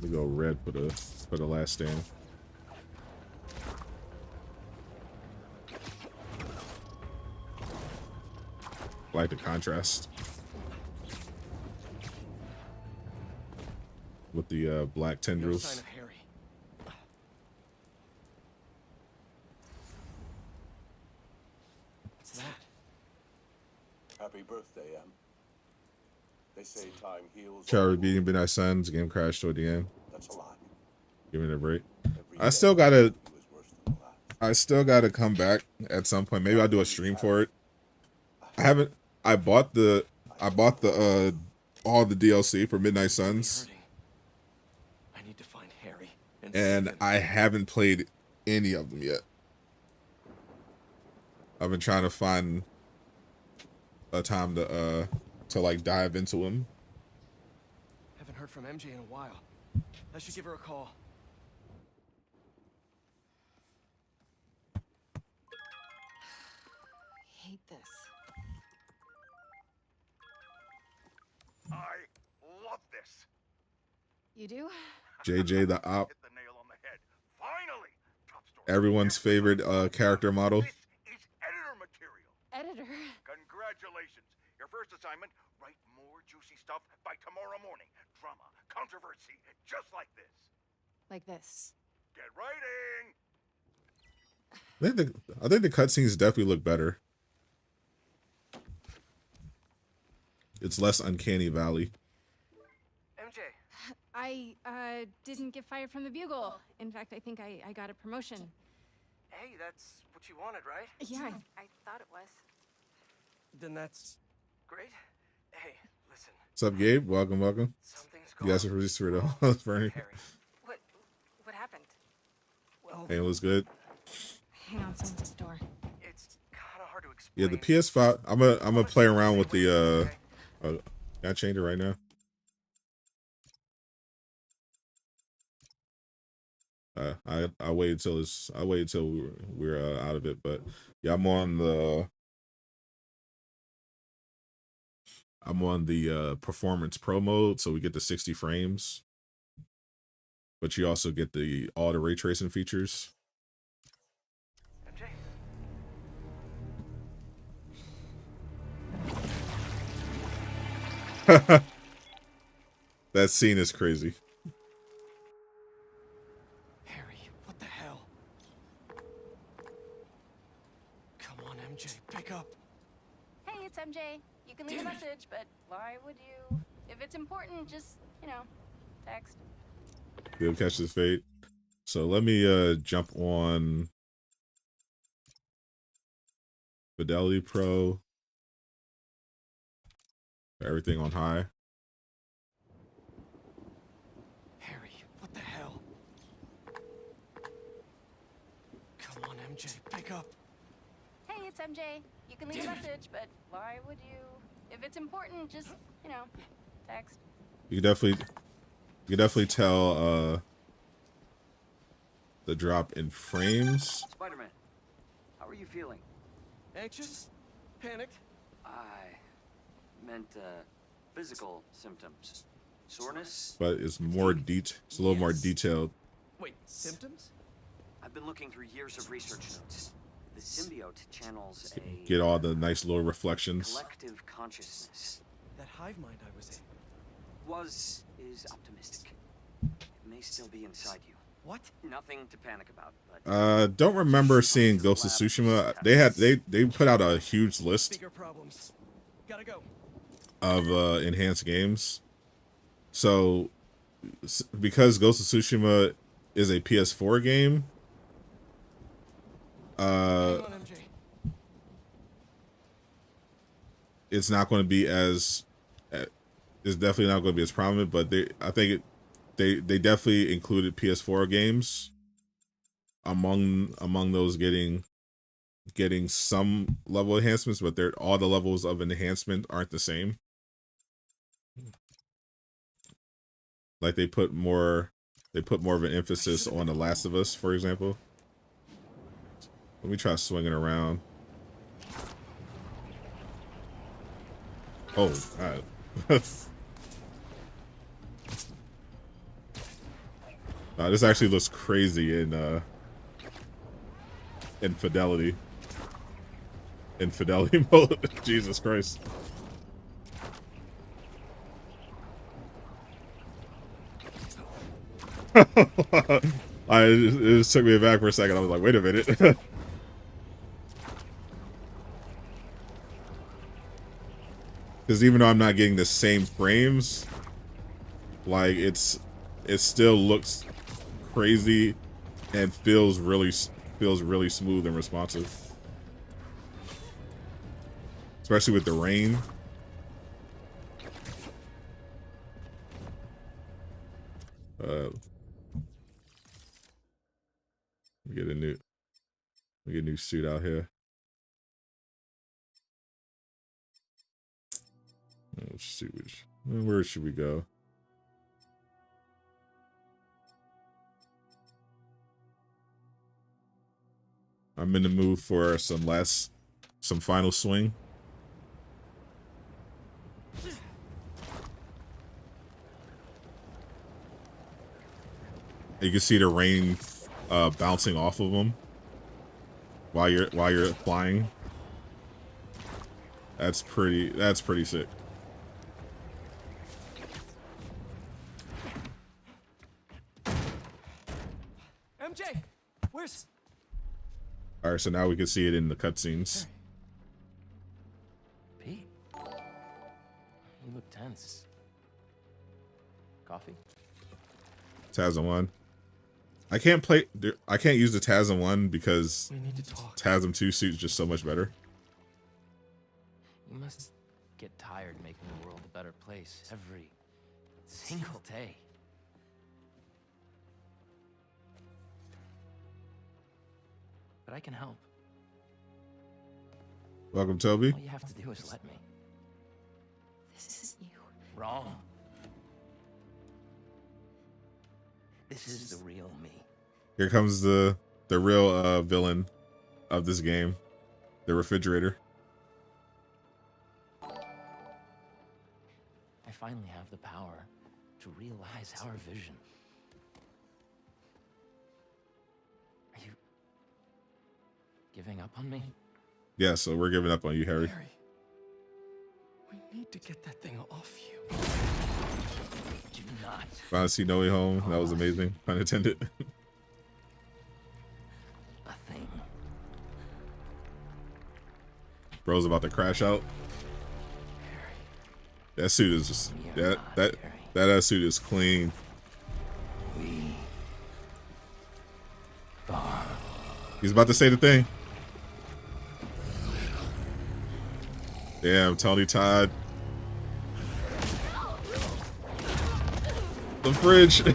Let me go red for the last stand. Like the contrast with the black No sign tendrils. of Harry. What's that? Happy birthday, Em. They say time heals. Charlie beating Midnight Suns. Game crashed toward the end. That's a lot. Give me a break. Every I still gotta. day was worse than the last. I still gotta come back at some point. Maybe I'll do a stream for it. I haven't. I bought the all the DLC for Midnight Suns, I need to find Harry and save him. I haven't played any of them yet. I've been trying to find a time to like dive into them. Haven't heard from MJ in a while. I should give her a call. Hate this. I love this. You do? JJ the Op, Hit the nail on the head. Finally. Top story. everyone's favorite character model. This is editor material. Editor. Congratulations. Your first assignment, write more juicy stuff by tomorrow morning. Drama, controversy, just like this. Like this. Get writing. I think the cutscenes definitely look better. It's less uncanny valley. MJ, I didn't get fired from the Bugle. In fact, I think I got a promotion. hey, that's what you wanted, right? Yeah, I thought it was. Then that's great. Hey, listen. What's up, Gabe? Welcome, welcome. Something's You going guys are for the Bernie. Harry. What happened? Well, Hey, it was good. Hang on, someone's at the door. it's kind of hard to explain. Yeah, the PS5. I'm gonna play around with the can I change it right now? I waited till we're out of it, but yeah, I'm on the performance pro mode, so we get the 60 frames, but you also get all the ray tracing features. MJ. That scene is crazy. Harry, what the hell? pick up. Hey, it's MJ. You can leave a message, but why would you? If it's important, just, you know, text. He'll catch his fate. So let me jump on Fidelity Pro. Everything on high. Harry, what the hell? Come on, MJ, pick up. Hey, it's MJ. You can leave a message, but why would you? If it's important, just, you know, text. You can definitely tell the drop in frames. Spider-Man, how are you feeling? Anxious? Panicked? I meant physical symptoms. Soreness? But it's more it's a little more detailed. Wait, symptoms? I've been looking through years of research notes. The symbiote channels a Get all the nice little reflections. collective consciousness. That hive mind I was in. Is optimistic. It may still be inside you. What? Nothing to panic about, but Don't remember seeing Ghost of Tsushima. They put out a huge list Bigger problems. Gotta go. of enhanced games. So because Ghost of Tsushima is a PS4 game, Hang on, MJ. it's not going to be as it's definitely not going to be as prominent, but I think they definitely included PS4 games among those getting some level enhancements, but all the levels of enhancement aren't the same. Like they put more of an emphasis on The Last of Us, for example. Let me try swinging around. Oh, alright. This actually looks crazy in fidelity. In fidelity mode. Jesus Christ. It just took me aback for a second. I was like, wait a minute. Because even though I'm not getting the same frames, like it still looks crazy and feels really smooth and responsive, especially with the rain. We get a new suit out here. Let's see where should we go? I'm in the mood for some final swing. You can see the rain bouncing off of them while you're flying. That's pretty sick. MJ, where's... Alright, so now we can see it in the cutscenes. Pete, you look tense. Coffee? TASM 1. I can't use the TASM 1 because We need to talk. TASM 2 suit's just so much better. You must get tired making the world a better place every single day. But I can help. Welcome, Toby. All you have to do is let me. This isn't you. Wrong. This is the real me. Here comes the real villain of this game, the refrigerator. I finally have the power to realize our vision. Are you giving up on me? Yeah, so we're giving up on you, Harry. Harry, we need to get that thing off you. Do not. Finally see No Way Home. That was amazing. Pun intended. A thing. Bro's about to crash out. That suit is just, that suit is clean. He's about to say the thing. Damn, Tony Todd. The fridge.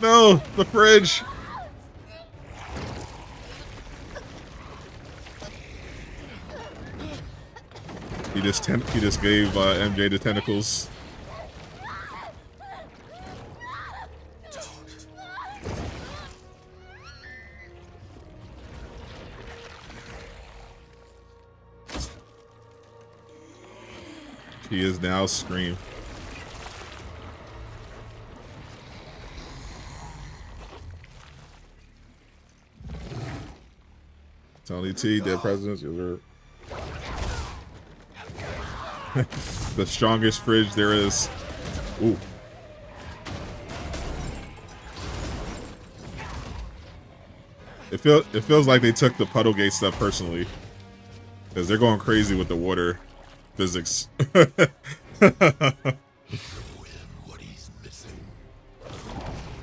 No, the fridge. He just gave MJ the tentacles. He is now Scream. Tony T, dead presidents. The strongest fridge there is. Ooh. It feels like they took the Puddlegate stuff personally, because they're going crazy with the water physics.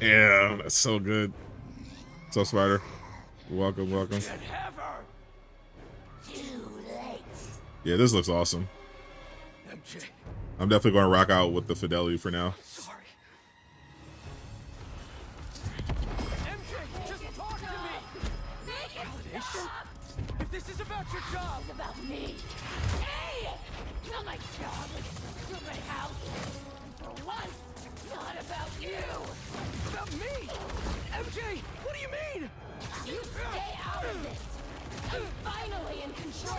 Yeah, that's so good. What's up, Spider? Welcome, welcome. Yeah, this looks awesome. MJ. I'm definitely going to rock out with the fidelity for now. Sorry. MJ, just talk to me. Validation? If this is about your job. It's about me. Hey! Not my job with a stupid house. For once, not about you. About me? MJ, what do you mean? You stay out of this. I'm finally in control.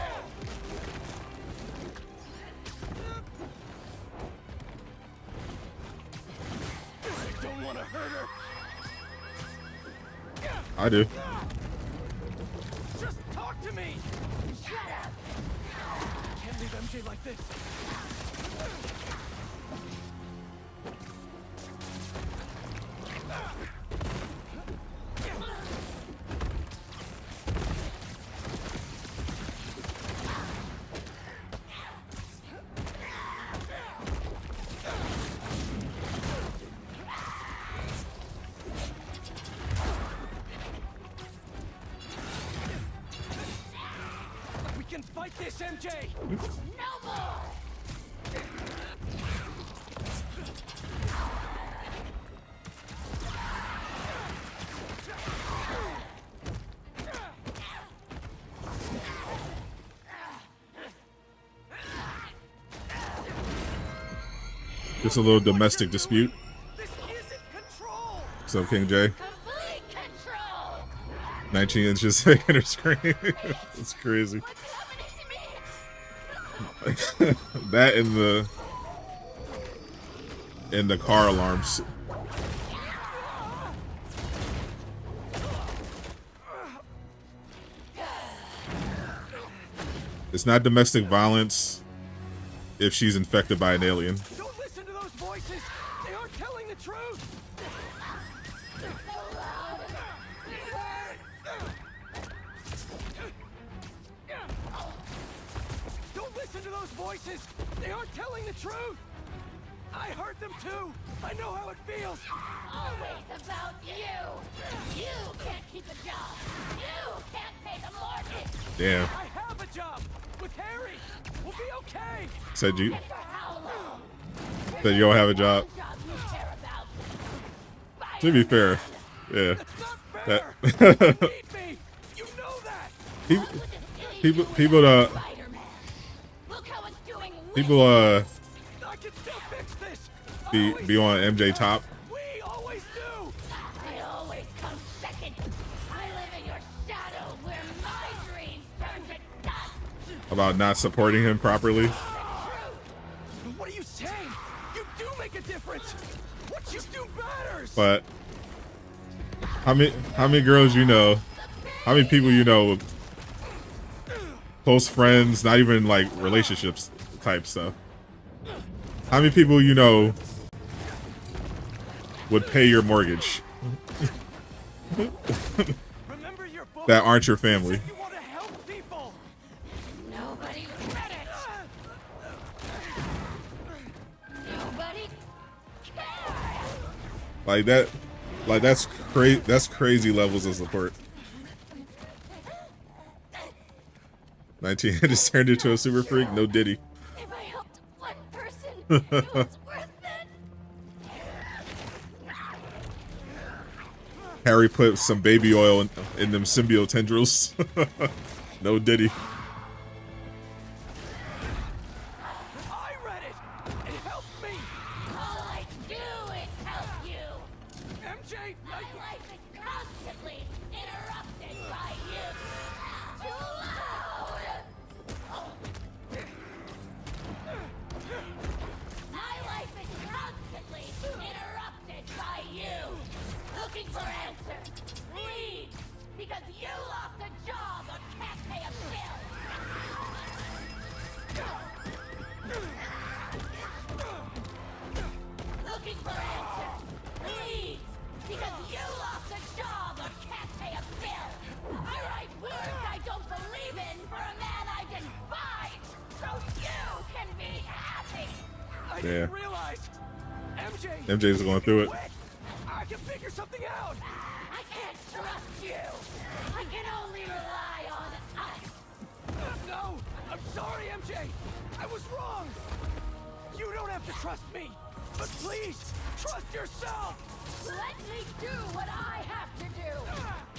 I don't want to hurt her. I do. Just talk to me. Shut up. I can't leave MJ like this. We can fight this, MJ. No more. Just a little domestic dispute. This isn't control. What's up, King J? Complete control. 19 inches making her scream. It's crazy. What's happening to me? That in the car alarms. It's not domestic violence if she's infected by an alien. Don't listen to those voices. They aren't telling the truth. Don't listen to those voices. They aren't telling the truth. I heard them too. I know how it feels. Always about you. You can't keep a job. You can't pay the mortgage. Damn. I have a job with Harry. We'll be okay. Said you. For how long? Said you don't have a job. Job you care about. To be fair, yeah. That's not fair. You need me. You know that. People Spider-Man. Look how it's doing. people I can still fix this. be on MJ top We always do. I always come second. I live in your shadow where my dreams turn to dust. about not supporting him properly. What are you saying? You do make a difference. What you do matters. But how many girls you know? How many people you know with close friends, not even like relationships type stuff? How many people you know would pay your mortgage Remember your book? that aren't your family? You want to help people. Like that's crazy levels of support. 19 just turned into a super freak. No Diddy. If I helped one person, it was worth it. Harry put some baby oil in them symbiote tendrils. No Diddy. I read it. It helped me. All I do is help you. MJ, My life is constantly interrupted by you. Too loud. My life is constantly interrupted by you. Looking for answers. Please. Because you lost a job or can't pay a bill. Looking for answers. Please. Because you lost a job or can't pay a bill. I write words I don't believe in for a man I despise. So you can be happy. I Yeah. didn't realize. MJ. MJ's going through it. Quit. I can figure something out. I can't trust you. I can only rely on us. No, I'm sorry, MJ. I was wrong. You don't have to trust me, but please trust yourself. Let me do what I have to do.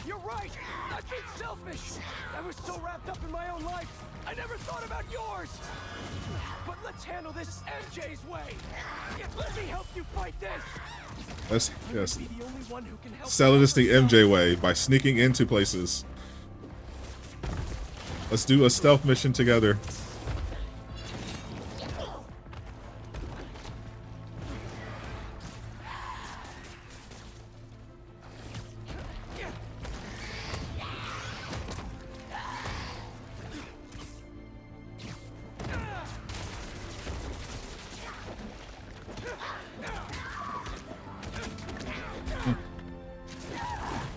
You're right. I've been selfish. I was so wrapped up in my own life, I never thought about yours. But let's handle this MJ's way. Let me help you fight this. Yes. Be the only one who can help. Sell it the MJ way by sneaking into places. Let's do a stealth mission together.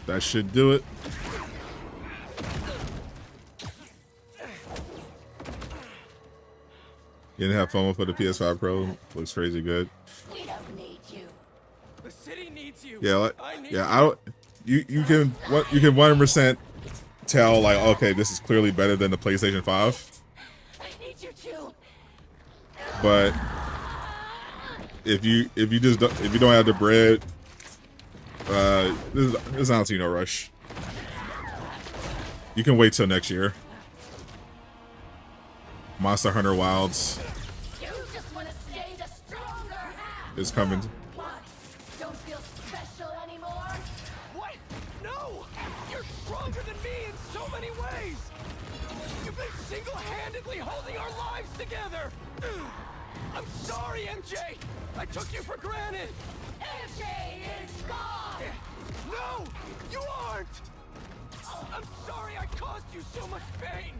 That should do it. You didn't have fun for the PS5 Pro. Looks crazy good. We don't need you. The city needs you. Yeah, I need yeah. I don't. You can 100% tell like, okay, this is clearly better than the PlayStation 5. I need you too. But if you don't have the bread, there's honestly no rush. You can wait till next year. Monster Hunter Wilds You just want to stay the stronger half. is coming. What? Don't feel special anymore? What? No! You're stronger than me in so many ways! You've been single-handedly holding our lives together! I'm sorry, MJ! I took you for granted! MJ is gone. No! You aren't! I'm sorry I caused you so much pain!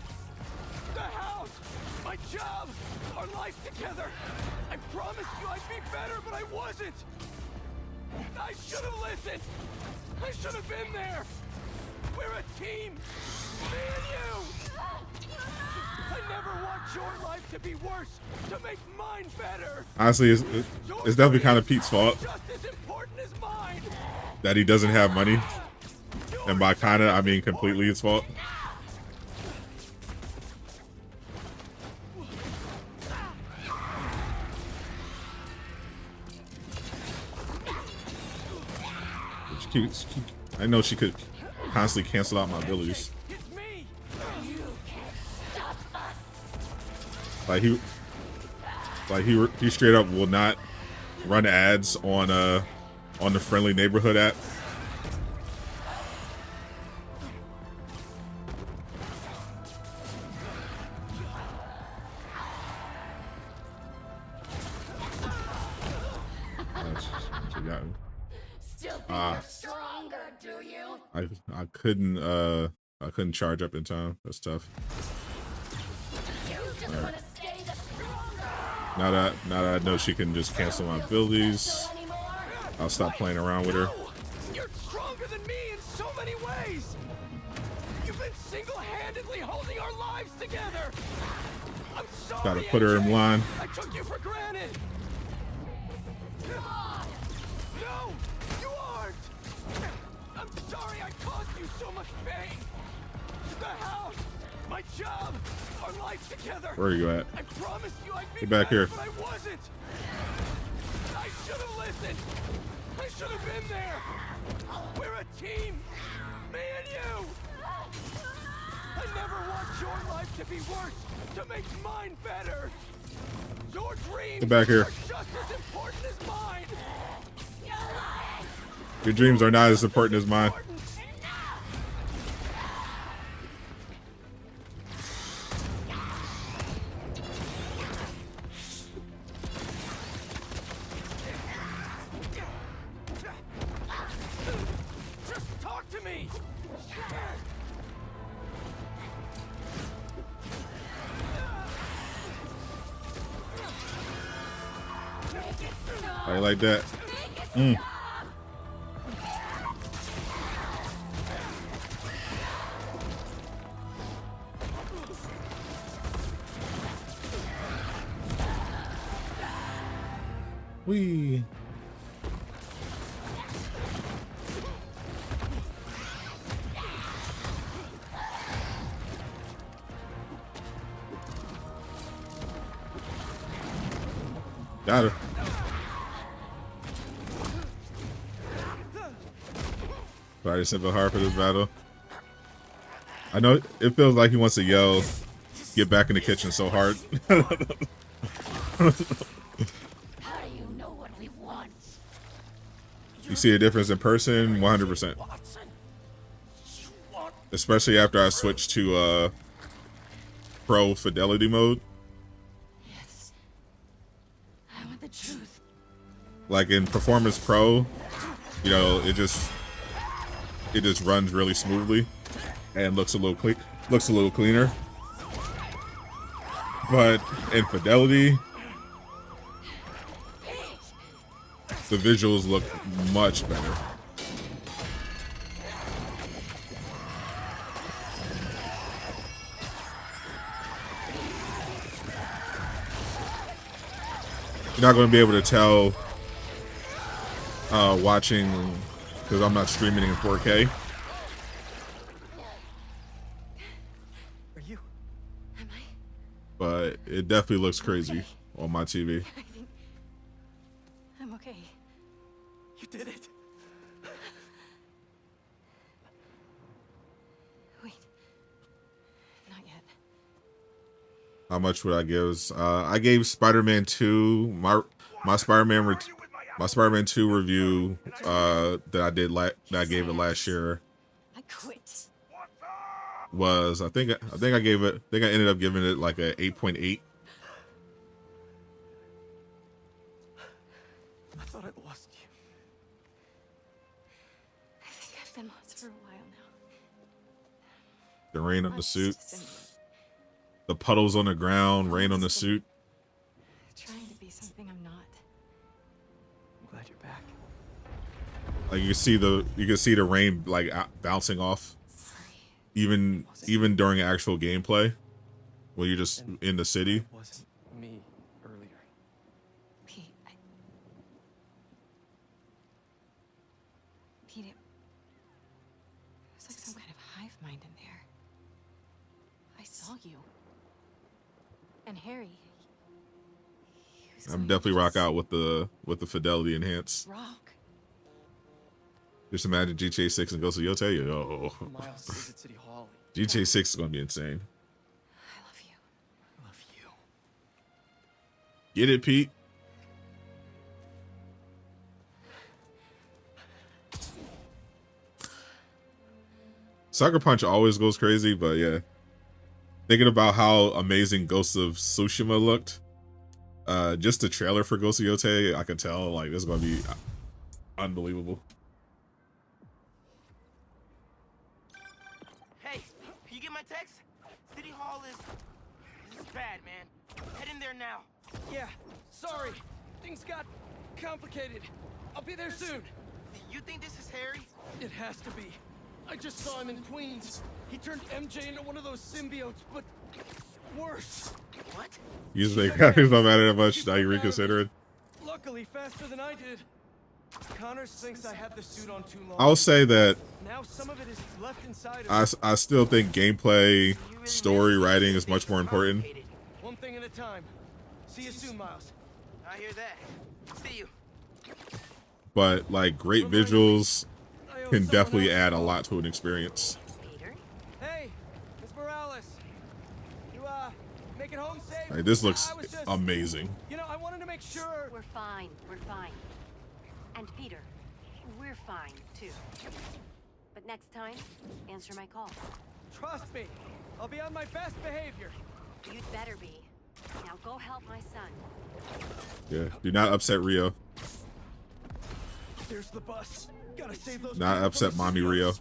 The house, my job, our life together. I promised you I'd be better, but I wasn't. I should have listened. I should have been there. We're a team. Me and you. I never want your life to be worse, to make mine better. Honestly, it's definitely kind of Pete's fault Just as important as mine. that he doesn't have money, and by kinda I mean completely his fault. I know she could constantly cancel out my abilities. It's me. You can't stop us. He straight up will not run ads on the Friendly Neighborhood app. She got me. Still think you're stronger, do you? I couldn't charge up in time. That's tough. You just want to stay the stronger. Now that I know she can just cancel my abilities, Anymore? I'll stop playing around with her. No! You're stronger than me in so many ways. You've been single-handedly holding our lives together. I'm sorry. Gotta put her in MJ. line. I took you for granted. No! You My fame, the house, my job, our life together. Where are you at? I promised you I'd be Get back here. but I wasn't. I should have listened. I should have been there. We're a team, me and you. I never want your life to be worse, to make mine better. Your dreams Get back here. are just as important as mine. Your dreams are not as important as mine. Just talk to me. I like that. Mm. Wee. Got her. Sorry, simple hard for this battle. I know it feels like he wants to yell, "Get back in the kitchen!" so hard. How do you know what we want? You see a difference in person, 100%. Especially after I switched to Pro fidelity mode. Yes. I want the truth. Like in Performance Pro, you know, it just runs really smoothly and looks a little cleaner. But in Fidelity, the visuals look much better. You're not going to be able to tell watching, because I'm not streaming in 4K. Are you? Am I? But it definitely looks crazy on my TV. I think I'm okay. You did it. Wait. Not yet. How much would I give? I gave Spider-Man 2 my Spider-Man 2 review that I did that I gave it last year. I quit. Was I think I ended up giving it like a 8.8. I thought I'd lost you. I think I've been lost for a while now. The rain on the suit, the puddles on the ground, rain on the suit. Trying to be something I'm not. I'm glad you're back. Like you can see the rain like bouncing off, even during actual gameplay, when you're just in the city. It wasn't me earlier. Pete, it was like some kind of hive mind in there. I saw you. And Harry. I'm definitely rock out with the fidelity enhance. Rock. Just imagine GTA 6 and Ghost of Yotei. Oh, Miles visit City Hall. GTA 6 is gonna be insane. I love you. I love you. Get it, Pete? Sucker Punch always goes crazy, but yeah. Thinking about how amazing Ghost of Tsushima looked, just the trailer for Ghost of Yotei, I could tell like this is gonna be unbelievable. Hey, you get my text? City Hall is bad, man. Head in there now. Yeah, sorry. Things got complicated. I'll be there soon. You think this is Harry? It has to be. I just saw him in Queens. He turned MJ into one of those symbiotes, but worse. What? You just think he's not mad at it much, now you reconsider it. Luckily, faster than I did. Connors thinks I had the suit on too long. I'll say that Now some of it is left inside of I still think gameplay, story writing is much more important. One thing at a time. See you soon, Miles. I hear that. See you. But like great visuals can definitely add a lot to an experience. Peter? Hey, Miss Morales. You make it home safe? Like, this looks I was just, amazing. You know, I wanted to make sure. We're fine. We're fine. And Peter, we're fine too. But next time, answer my call. Trust me, I'll be on my best behavior. You'd better be. Now go help my son. Yeah, do not upset Rio. There's the bus. Gotta save those. Not people upset from the mommy Rio. symbiotes.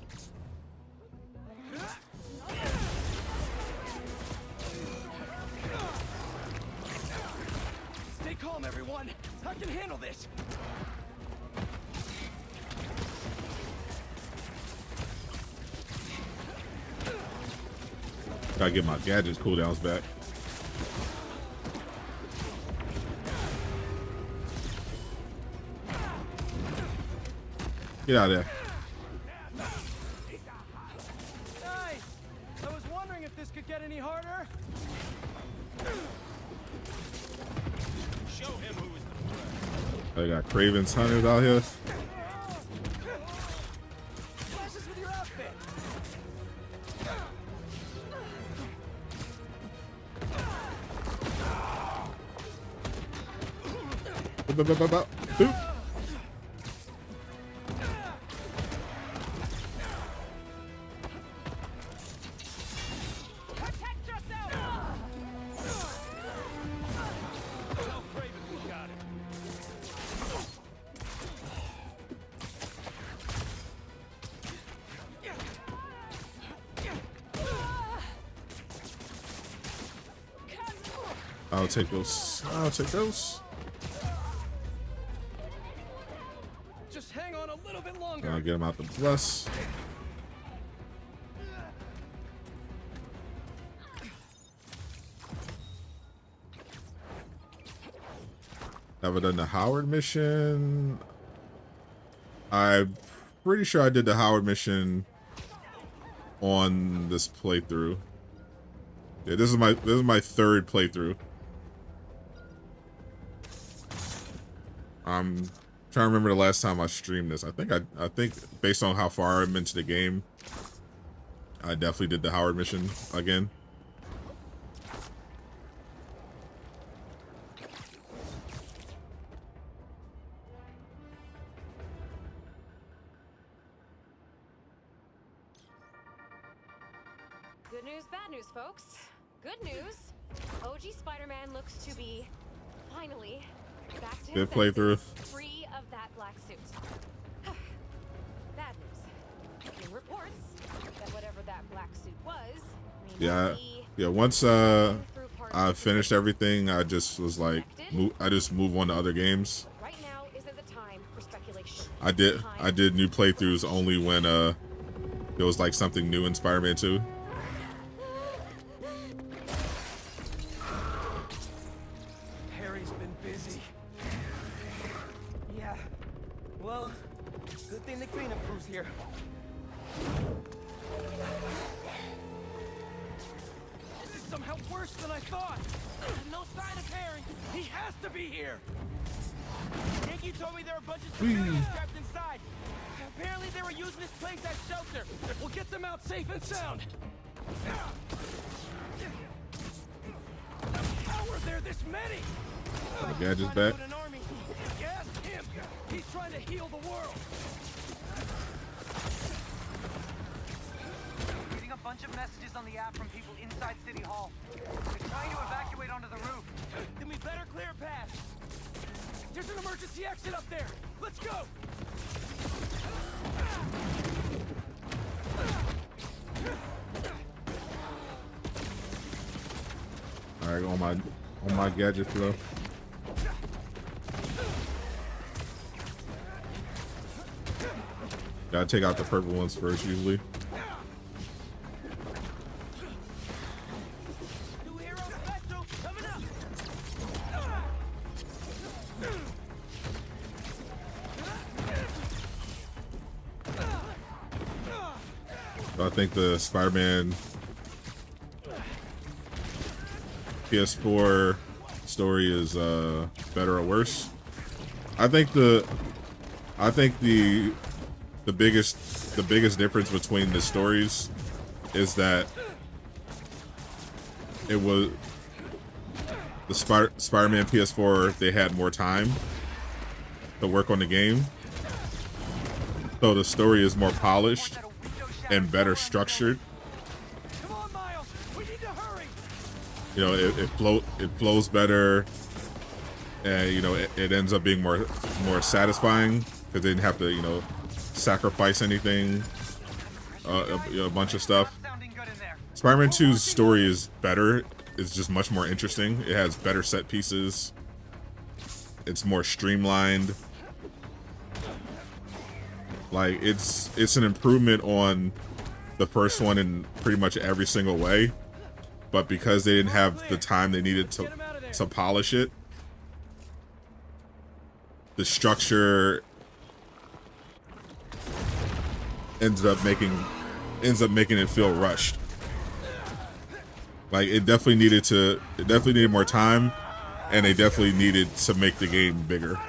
Stay calm, everyone. I can handle this. Gotta get my gadgets cooldowns back. Get out of there. Nice. I was wondering if this could get any harder. Show him who is the threat. I got Craven's Hunters out here. Flashes with your outfit. Boop. Protect yourself. Tell Craven we got him. I'll take those. I'll take those. Just hang on a little bit longer. I'll get him out the bus. Have I done the Howard mission? I'm pretty sure I did the Howard mission on this playthrough. Yeah, this is my third playthrough. I'm trying to remember the last time I streamed this. I think based on how far I'm into the game, I definitely did the Howard mission again. Good news, bad news, folks. Good news. OG Spider-Man looks to be finally back to his Good playthrough. senses, free of that black suit. Bad news. In reports that whatever that black suit was, may not be Yeah. Once I finished everything, I just was like, I just move on to other games. right now isn't the time for speculation. I did new playthroughs only when there was like something new in Spider-Man 2. Harry's been busy. Yeah. Well, good thing the cleanup crew's here. This is somehow worse than I thought. No sign of Harry. He has to be here. Nicky told me there were a bunch of civilians trapped inside. Apparently they were using this place as shelter. We'll get them out safe and sound. How are there this many? My gadget's back. An army. Yes, him. He's trying to heal the world. Getting a bunch of messages on the app from people inside City Hall. They're trying to evacuate onto the roof. Then we better clear a path. There's an emergency exit up there. Let's go. All right, on my gadget flow. Gotta take out the purple ones first, usually. New hero special coming up. I think the Spider-Man PS4 story is better or worse. I think the biggest difference between the stories is that it was the Spider-Man PS4, they had more time to work on the game, so the story is more polished and better structured. Come on, Miles. We need to hurry. You know, it flows better, and you know it ends up being more satisfying because they didn't have to, you know, sacrifice anything, a bunch of stuff. Spider-Man 2's story is better. It's just much more interesting. It has better set pieces. It's more streamlined. Like it's an improvement on the first one in pretty much every single way, but because they didn't have the time they needed to polish it, the structure ends up making it feel rushed. Like it definitely needed more time, and they definitely needed to make the game bigger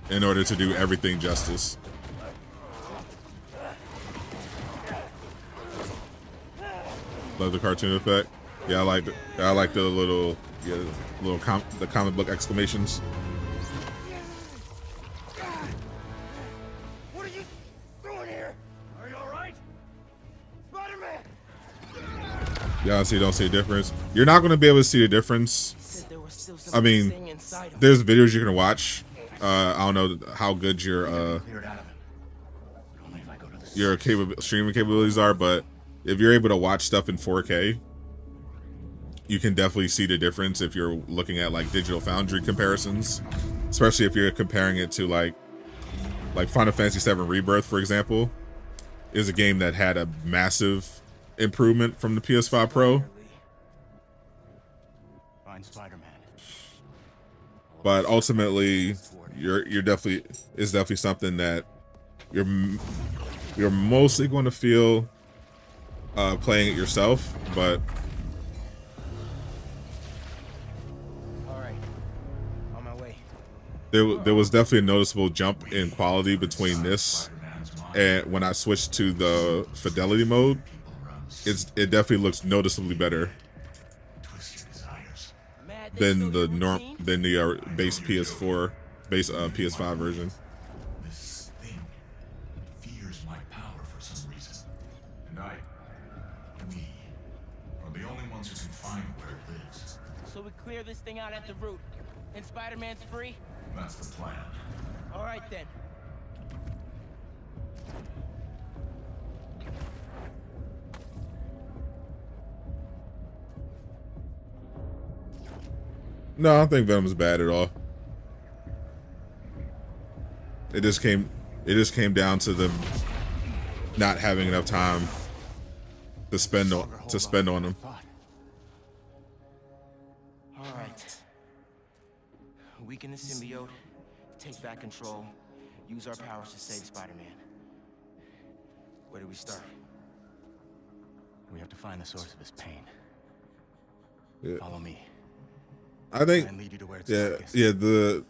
in order to do everything justice. Love the cartoon effect. Yeah, I like the little the comic book exclamations. What are you doing here? Are you all right? Spider-Man! You honestly don't see a difference. You're not going to be able to see the difference. I mean, there's videos you can watch. I don't know how good your streaming capabilities are, but if you're able to watch stuff in 4K, you can definitely see the difference if you're looking at like Digital Foundry comparisons, especially if you're comparing it to like Final Fantasy VII Rebirth, for example, is a game that had a massive improvement from the PS5 Pro. Find Spider-Man. But ultimately, it's definitely something that you're mostly going to feel playing it yourself, but All right. On my way. there was definitely a noticeable jump in quality between this and when I switched to the fidelity mode. It definitely looks noticeably better than the base PS4 PS5 version. This thing fears my power for some reason. And we are the only ones who can find where it lives. So we clear this thing out at the root, and Spider-Man's free? That's the plan. All right then. No, I don't think Venom is bad at all. It just came down to them not having enough time to spend on them. All right. Weaken the symbiote, take back control, use our powers to save Spider-Man. Where do we start? We have to find the source of his pain. Yeah. Follow me. I think, And lead you to where it's yeah, the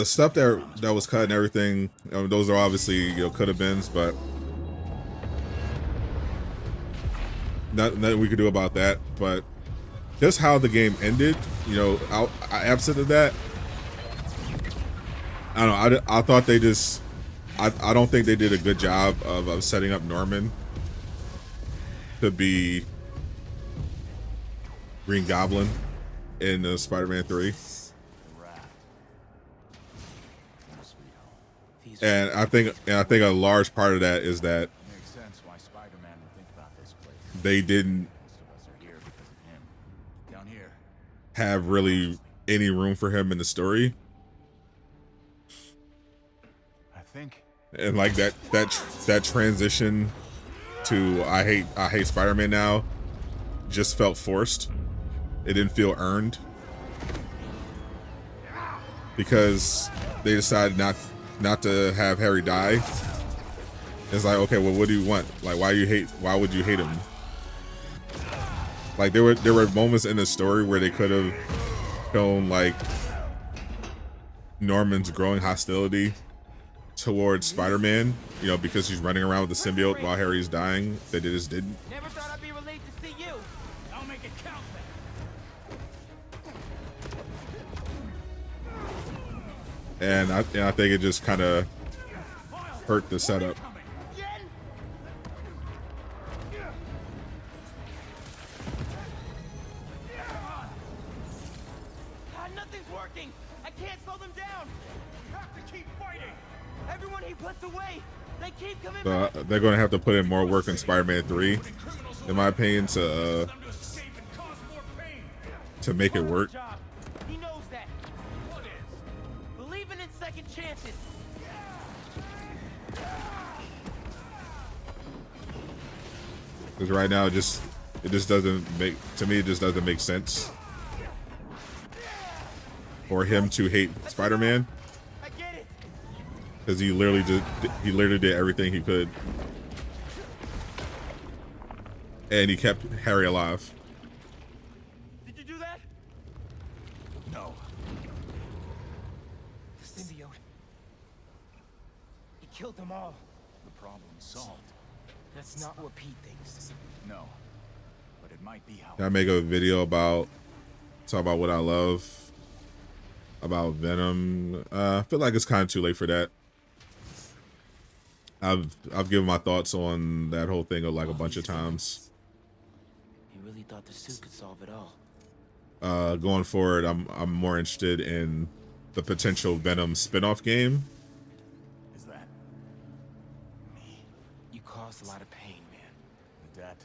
stuff that was cut and everything, those are obviously, you know, could have beens, but nothing we could do about that. But just how the game ended, you know, absent of that, I don't know. I thought they just, I don't think they did a good job of setting up Norman to be Green Goblin in Spider-Man 3. And I think a large part of that is that Makes sense why Spider-Man would think about this place. they didn't Most of us are here because of him. Down here. have really any room for him in the story. I think. And like that transition to I hate Spider-Man now just felt forced. It didn't feel earned because they decided not to have Harry die It's like, okay, well, what do you want? Like, why would you hate him? Like, there were moments in the story where they could have shown like Norman's growing hostility towards Spider-Man, you know, because he's running around with the symbiote while Harry's dying. They just didn't. Never thought I'd be relieved to see you. I'll make it count then. And I think it just kind of hurt the setup. Nothing's working. I can't slow them down. You have to keep fighting. Everyone he puts away, they keep coming back. They're going to have to put in more work in Spider-Man 3, in my opinion, to make it work. He knows that. What is? Believing in second chances. Because right now, it just doesn't make, to me, it just doesn't make sense for him to hate Spider-Man. I get it. Because he literally did everything he could, and he kept Harry alive. Did you do that? No. The symbiote. He killed them all. The problem solved. That's not what Pete thinks. No. But it might be how. Can I make a video talk about what I love about Venom? I feel like it's kind of too late for that. I've given my thoughts on that whole thing like a bunch of times. He really thought the suit could solve it all. Going forward, I'm more interested in the potential Venom spin-off game. Is that You caused a lot of pain, man. the debt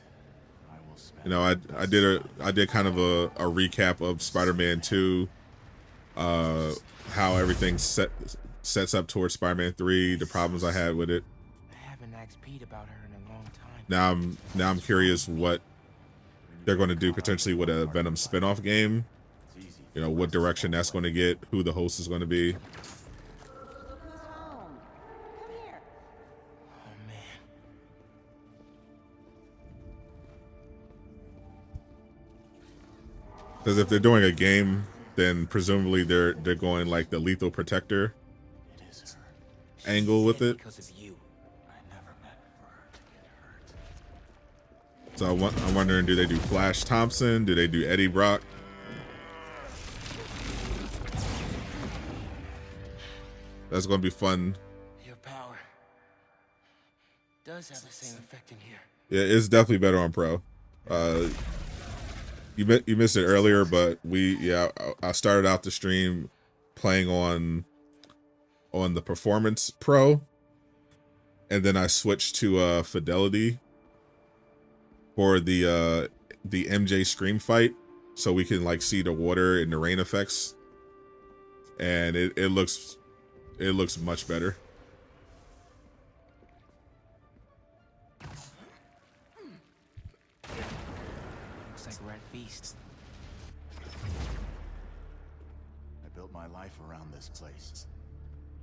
I will spend? You know, I did kind of a recap of Spider-Man 2, how everything sets up towards Spider-Man 3, the problems I had with it. I haven't asked Pete about her in a long time. Now I'm curious what they're going to do potentially with a Venom spin-off game. You know, what direction that's going to get, who the host is going to be. Look who's home. Come here. Oh, man. Because if they're doing a game, then presumably they're going like the Lethal Protector It is her. angle with it. Because of you. I never meant for her to get hurt. So I'm wondering, do they do Flash Thompson? Do they do Eddie Brock? That's going to be fun. Your power does have the same effect in here. Yeah, it's definitely better on Pro. You missed it earlier, but I started out the stream playing on the Performance Pro, and then I switched to fidelity for the MJ Scream fight, so we can like see the water and the rain effects, and it looks much better. Looks like we're at feast. I built my life around this place.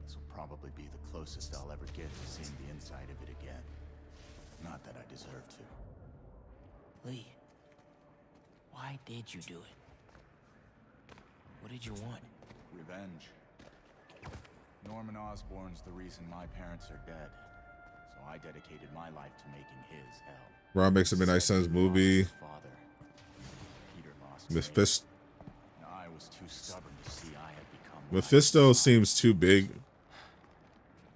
This will probably be the closest I'll ever get to seeing the inside of it again. Not that I deserve to. Lee, why did you do it? What did you want? Revenge. Norman Osborn's the reason my parents are dead. So I dedicated my life to making his hell. Rob makes a Midnight Suns movie. Father. Peter lost faith, Mephisto. and I was too stubborn to see I had become Mephisto seems too big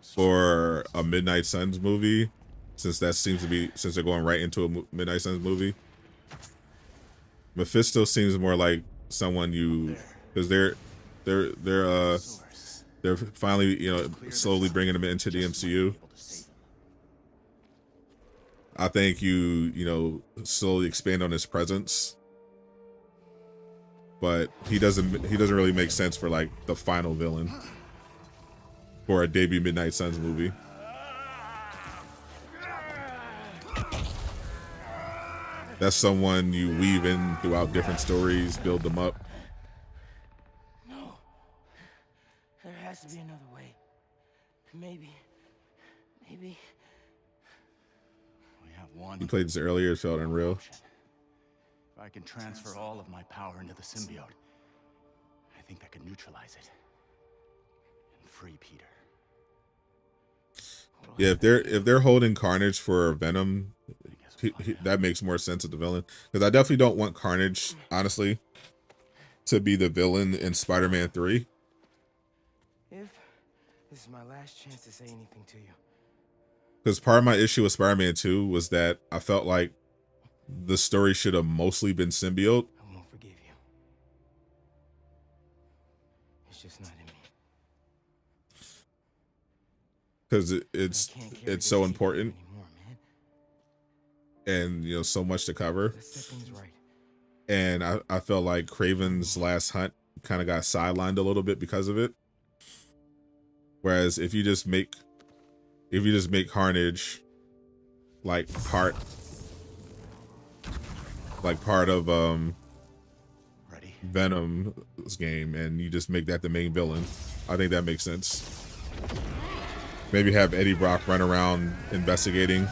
for a Midnight Suns movie, since they're going right into a Midnight Suns movie. Mephisto seems more like someone because they're finally, you know, slowly bringing him into the MCU. I think you know, slowly expand on his presence, but he doesn't really make sense for like the final villain for a debut Midnight Suns movie. That's someone you weave in throughout different stories, build them up. No. There has to be another way. Maybe one. You played this earlier, it felt unreal. If I can transfer all of my power into the symbiote, I think that could neutralize it and free Peter. Yeah, if they're holding Carnage for Venom, that makes more sense as the villain. Because I definitely don't want Carnage, honestly, to be the villain in Spider-Man 3. If this is my last chance to say anything to you. Because part of my issue with Spider-Man 2 was that I felt like the story should have mostly been symbiote. I won't forgive you. It's just not in me. Because it's so important. Anymore, And, you know, so much to cover. let's set things right. And I felt like Kraven's last hunt kind of got sidelined a little bit because of it. Whereas if you just make Carnage like part of Venom's game, and you just make that the main villain, I think that makes sense. Maybe have Eddie Brock run around investigating,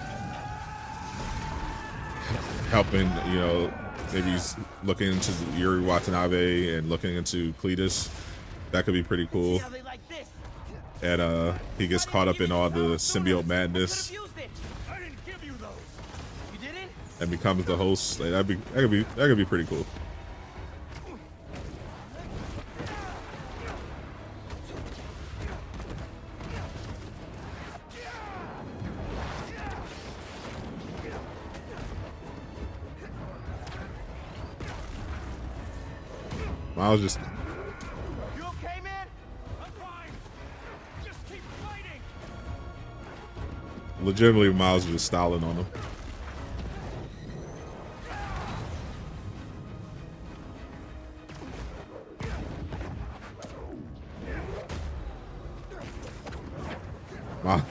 helping, you know, maybe he's looking into Yuri Watanabe and looking into Cletus. That could be pretty cool. And he gets caught up in all the symbiote madness and becomes the host. Like, that could be pretty cool. Miles just... You okay, man? I'm fine. Just keep fighting. Legitimately, Miles is just styling on him.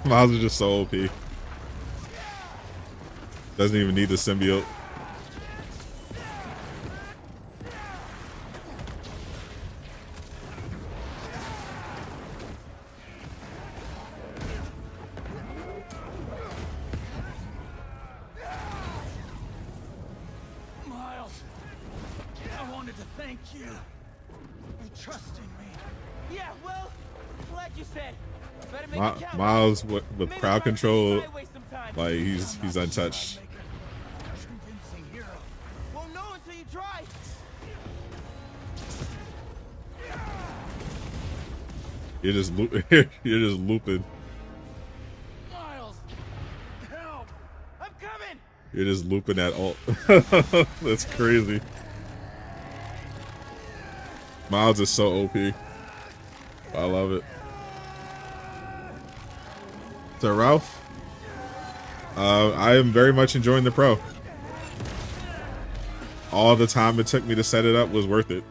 Miles is just so OP. Doesn't even need the symbiote. Miles, I wanted to thank you for trusting me. Yeah, well, glad you said. Better make it count. Miles with crowd control, Waste some time. like he's untouched. Convincing hero. Won't know until you try. You're just looping. Miles, help! I'm coming. You're just looping at alt. That's crazy. Miles is so OP. I love it. So Ralph, I am very much enjoying the Pro. All the time it took me to set it up was worth it.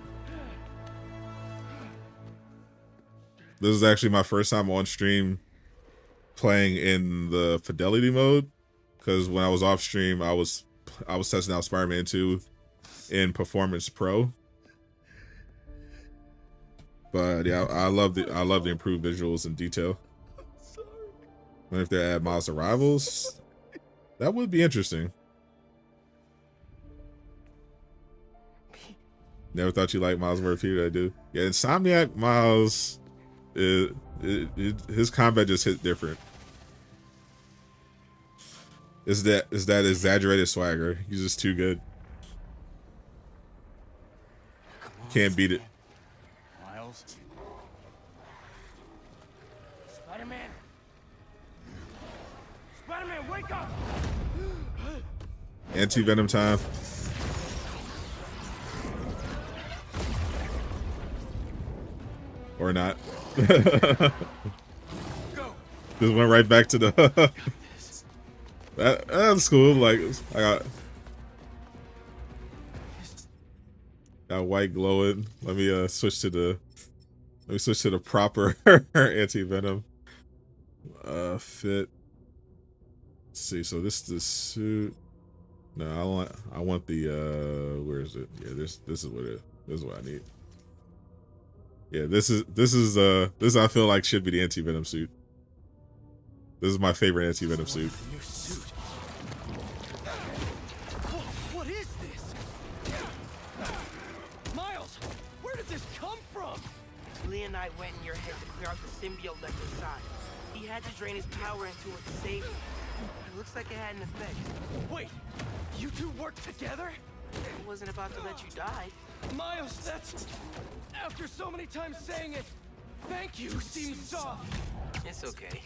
This is actually my first time on stream playing in the fidelity mode, because when I was off stream, I was testing out Spider-Man 2 in Performance Pro. But yeah, I love the improved visuals and detail. And if they add Miles' Arrivals, that would be interesting. Never thought you liked Miles Morales. I do. Yeah, Insomniac Miles, his combat just hit different. Is that exaggerated swagger? He's just too good. Can't beat it. Miles? Spider-Man. Spider-Man, wake up! Anti-Venom time. Or not. Just went right back to the... That's cool. Like, I got white glowing. Let me switch to the proper anti-venom fit. Let's see. So this is the suit. No, I want the where is it? Yeah, this is what this is what I need. Yeah, this I feel like should be the anti-venom suit. This is my favorite anti-venom suit. Leonide went in your head to clear out the symbiote left inside. He had to drain his power into it to save you. It looks like it had an effect. Wait, you two worked together? I wasn't about to let you die. Miles, that's... After so many times saying it, thank you seems soft. It's okay.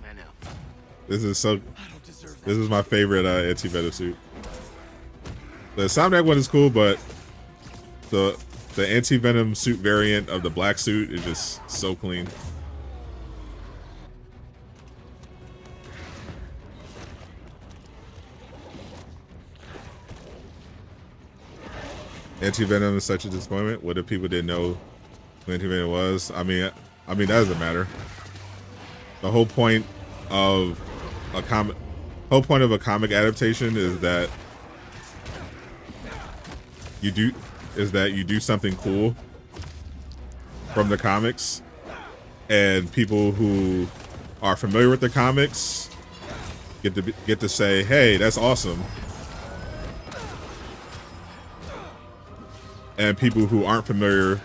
I know. This is so. I don't deserve that. This is my favorite anti-venom suit. The Insomniac one is cool, but the anti-venom suit variant of the black suit is just so clean. Anti-venom is such a disappointment. What if people didn't know who anti-venom was? I mean that doesn't matter. The whole point of a comic adaptation is that you do something cool from the comics, and people who are familiar with the comics get to say, "Hey, that's awesome." And people who aren't familiar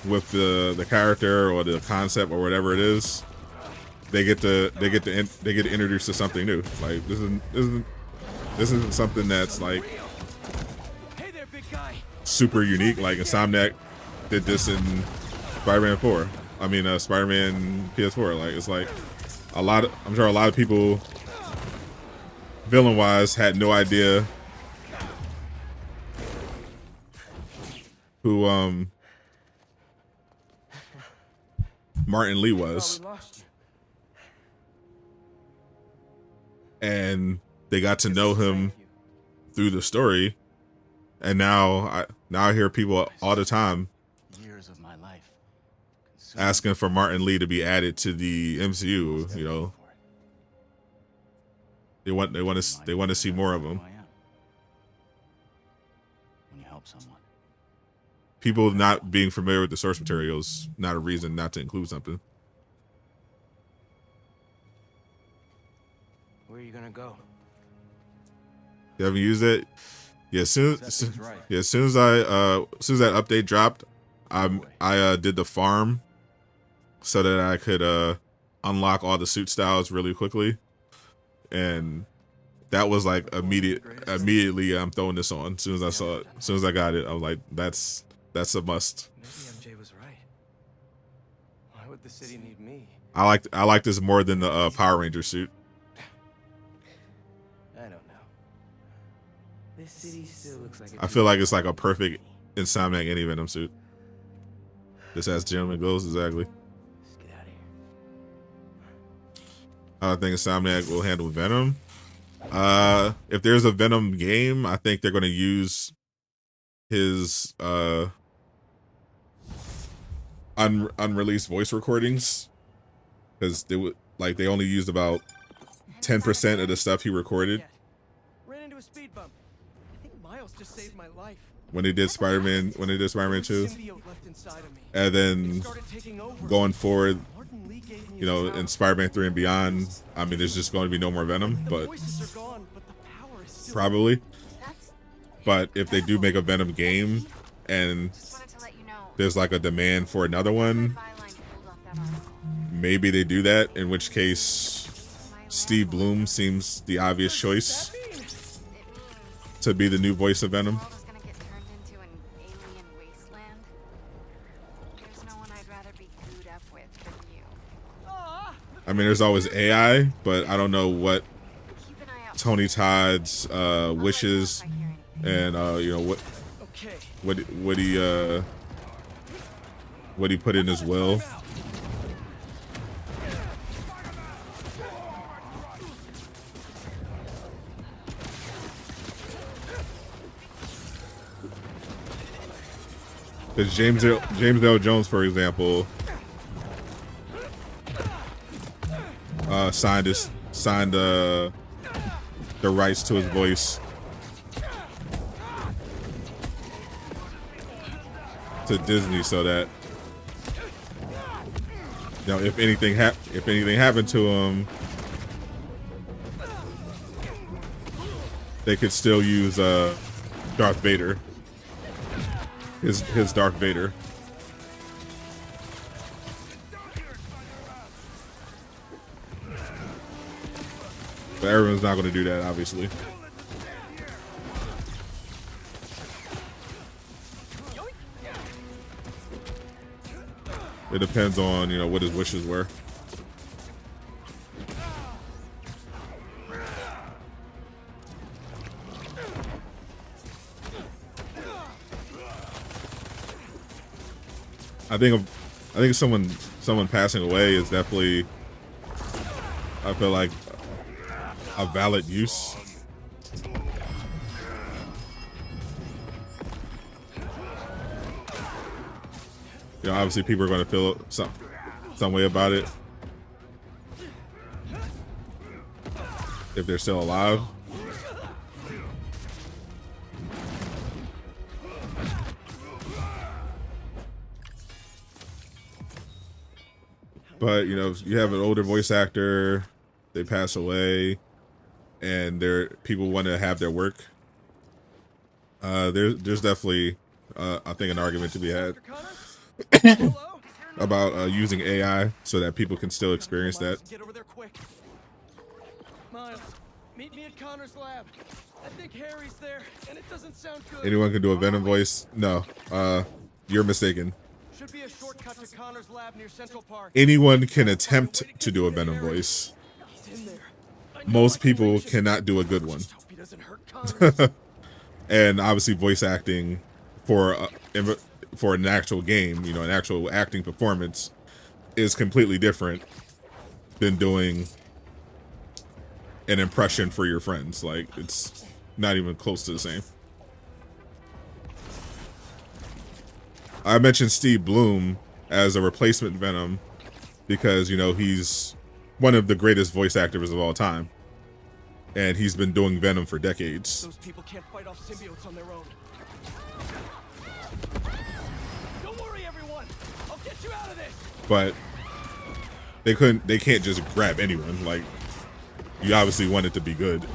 with the character or the concept or whatever it is, they get introduced to something new. Like this isn't something that's like super unique. Like Insomniac did this in Spider-Man 4. I mean, Spider-Man PS4. Like it's like I'm sure a lot of people, villain-wise, had no idea who Martin Lee was, and they got to know him through the story, and now I hear people all the time Years of my life asking for Martin Lee to be added to the MCU. You know, they want to see more of him. when you help someone. People not being familiar with the source material is not a reason not to include something. Where are you gonna go? You haven't used it? Yeah, as soon as that update dropped, I did the farm so that I could unlock all the suit styles really quickly, and that was like immediately I'm throwing this on. As soon as I saw it, as soon as I got it, I was like, that's a must. Maybe MJ was right. Why would the city need me? I like this more than the Power Ranger suit. I don't know. This city still looks like I feel like it's like a perfect Insomniac anti-venom suit. This has gem and glows exactly. Let's get out of here. I think Insomniac will handle Venom. If there's a Venom game, I think they're going to use his unreleased voice recordings, because they only used about 10% of the stuff he recorded. Ran into a speed bump. I think Miles just saved my life. When they did Spider-Man 2, Symbiote left inside of me. and then It started taking over. going forward, Martin Lee gave me you know, his power. in Spider-Man 3 and beyond, I mean, there's just going to be no more Venom, The but voices are gone, but the power is still. probably. That's... But if they do make a Venom game and Just wanted to let you know. there's like a demand for another one, Byline pulled off that article. maybe they do that, in which case Steve Bloom seems the obvious choice It means to be the new voice of Venom. the world is gonna get turned into an alien wasteland. There's no one I'd rather be glued up with than you. I mean, there's always AI, but I don't know what Keep an eye out. Tony Todd's wishes and you know Okay. what he put in his will. Because James L. Jones, for example, signed the rights to his voice to Disney, so that, you know, if anything happened to him, they could still use Darth Vader, his Darth Vader. But everyone's not going to do that, obviously. It depends on, you know, what his wishes were. I think someone passing away is definitely, I feel like, a valid use. You know, obviously people are going to feel some way about it if they're still alive. But, you know, you have an older voice actor, they pass away, and people want to have their work. There's definitely, I think, an argument to be had about using AI so that people can still experience that. Get over there quick. Miles, meet me at Connor's lab. I think Harry's there, and it doesn't sound good. Anyone can do a Venom voice? No, you're mistaken. Should be a shortcut to Connor's lab near Central Park. Anyone can attempt to do a Venom voice. He's in there. Most people cannot do a good one. Hope he doesn't hurt Connor. And obviously voice acting for an actual game, you know, an actual acting performance is completely different than doing an impression for your friends. Like, it's not even close to the same. I mentioned Steve Bloom as a replacement Venom because, you know, he's one of the greatest voice actors of all time. And he's been doing Venom for decades. Those people can't fight off symbiotes on their own. Don't worry, everyone. I'll get you out of this. But they can't just grab anyone. Like, you obviously want it to be good.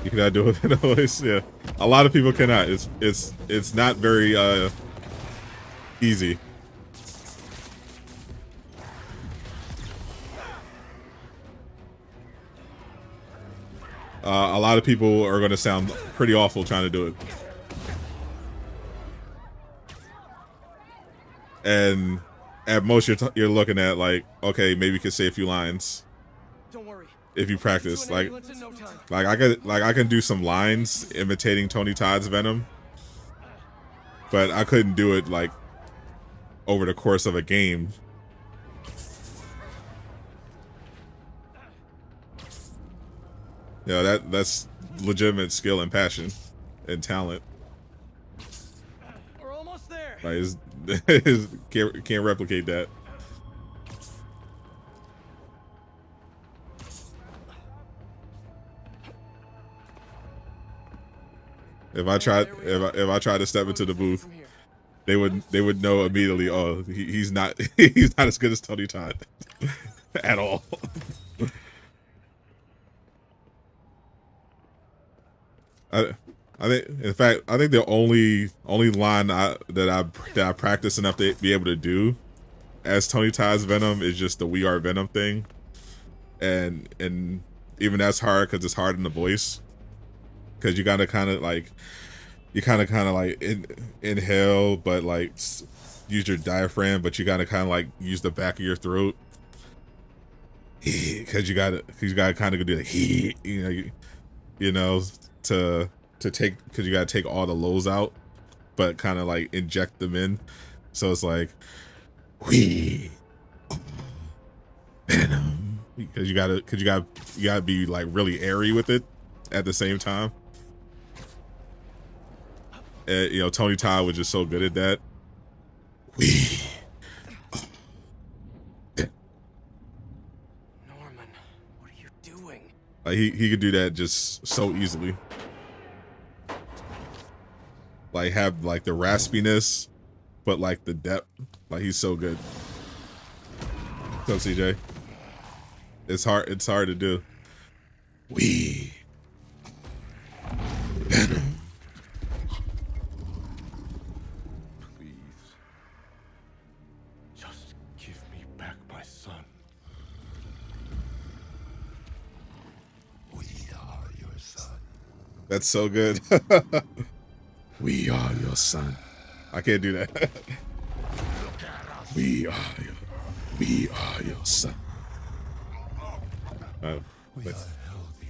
You cannot do it in a voice. Yeah, a lot of people cannot. It's not very easy. A lot of people are going to sound pretty awful trying to do it. And at most you're looking at like, okay, maybe you could say a few lines. Don't worry. If you practice, like I can do some lines imitating Tony Todd's Venom, but I couldn't do it like over the course of a game. You know, that's legitimate skill and passion and talent. We're almost there. Like, can't replicate that. If I tried to step into the booth, they would know immediately. Oh, he's not as good as Tony Todd at all. I think, in fact, I think the only line that I practice enough to be able to do as Tony Todd's Venom is just the "We Are Venom" thing, and even that's hard because it's hard in the voice. Because you gotta kind of like inhale, but like use your diaphragm, but you gotta kind of like use the back of your throat. Because you gotta kind of do the you know to take, because you gotta take all the lows out, but kind of like inject them in. So it's like we Venom, because you gotta be like really airy with it at the same time. You know, Tony Todd was just so good at that. Norman, what are you doing? Like he could do that just so easily. Like have like the raspiness, but like the depth. Like he's so good. What's up, CJ? It's hard. It's hard to do. We Venom. Please. Just give me back my son. We are your son. That's so good. We are your son. I can't do that. We are your son. We are healthy,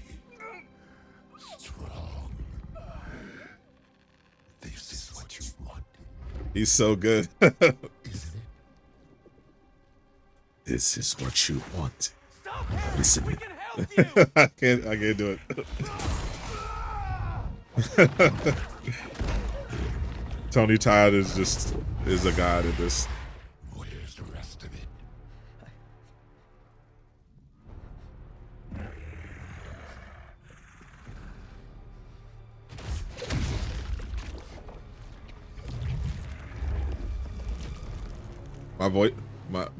strong. This is what you want. He's so good. Isn't it? This is what you want. Stop, Harry! Listen. We can help you! I can't do it. Tony Todd is a god at this. Where's the rest of it?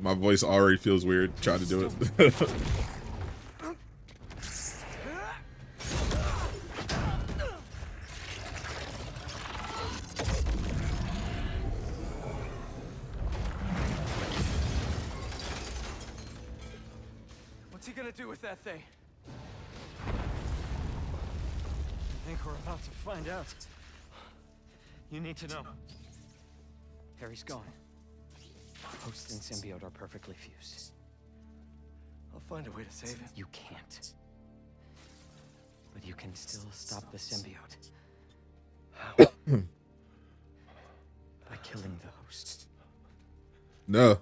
My voice already feels weird trying to do it. What's he gonna do with that thing? I think we're about to find out. You need to know. Harry's gone. Host and symbiote are perfectly fused. I'll find a way to save him. You can't. But you can still stop the symbiote. How? By killing the host. No,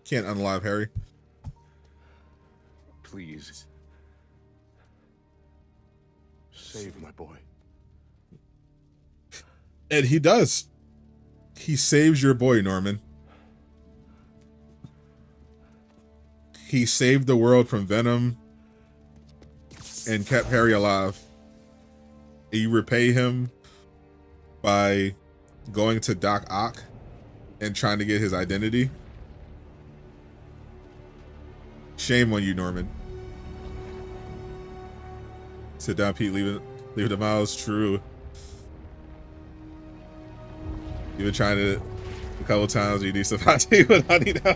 can't unalive Harry. Please. Save my boy. And he does. He saves your boy, Norman. He saved the world from Venom and kept Harry alive. You repay him by going to Doc Ock and trying to get his identity. Shame on you, Norman. Sit down, Pete. Leave the mouse. True. You've been trying it a couple times. You need some hot tea with honey now.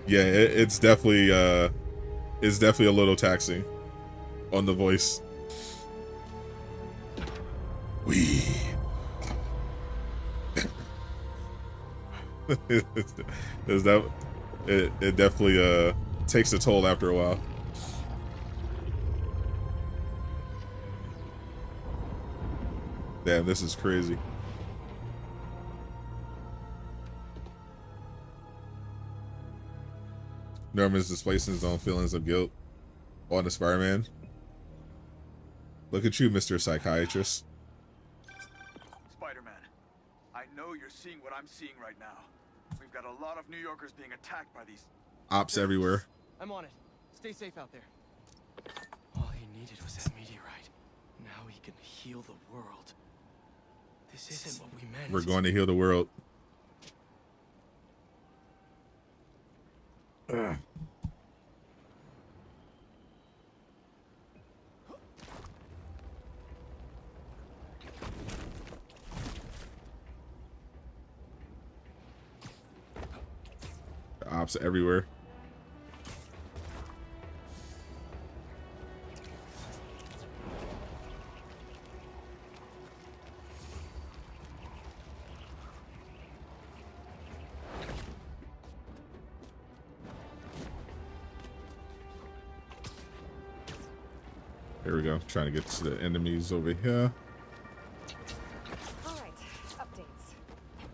Yeah, it's definitely a little taxing on the voice. It definitely takes a toll after a while. Damn, this is crazy. Norman's displacing his own feelings of guilt on the Spider-Man. Look at you, Mr. Psychiatrist. Spider-Man, I know you're seeing what I'm seeing right now. We've got a lot of New Yorkers being attacked by these Ops everywhere. I'm on it. Stay safe out there. All he needed was that meteorite. Now he can heal the world. This isn't what we meant. We're going to heal the world. Ops everywhere. Here we go. Trying to get to the enemies over here. All right, updates.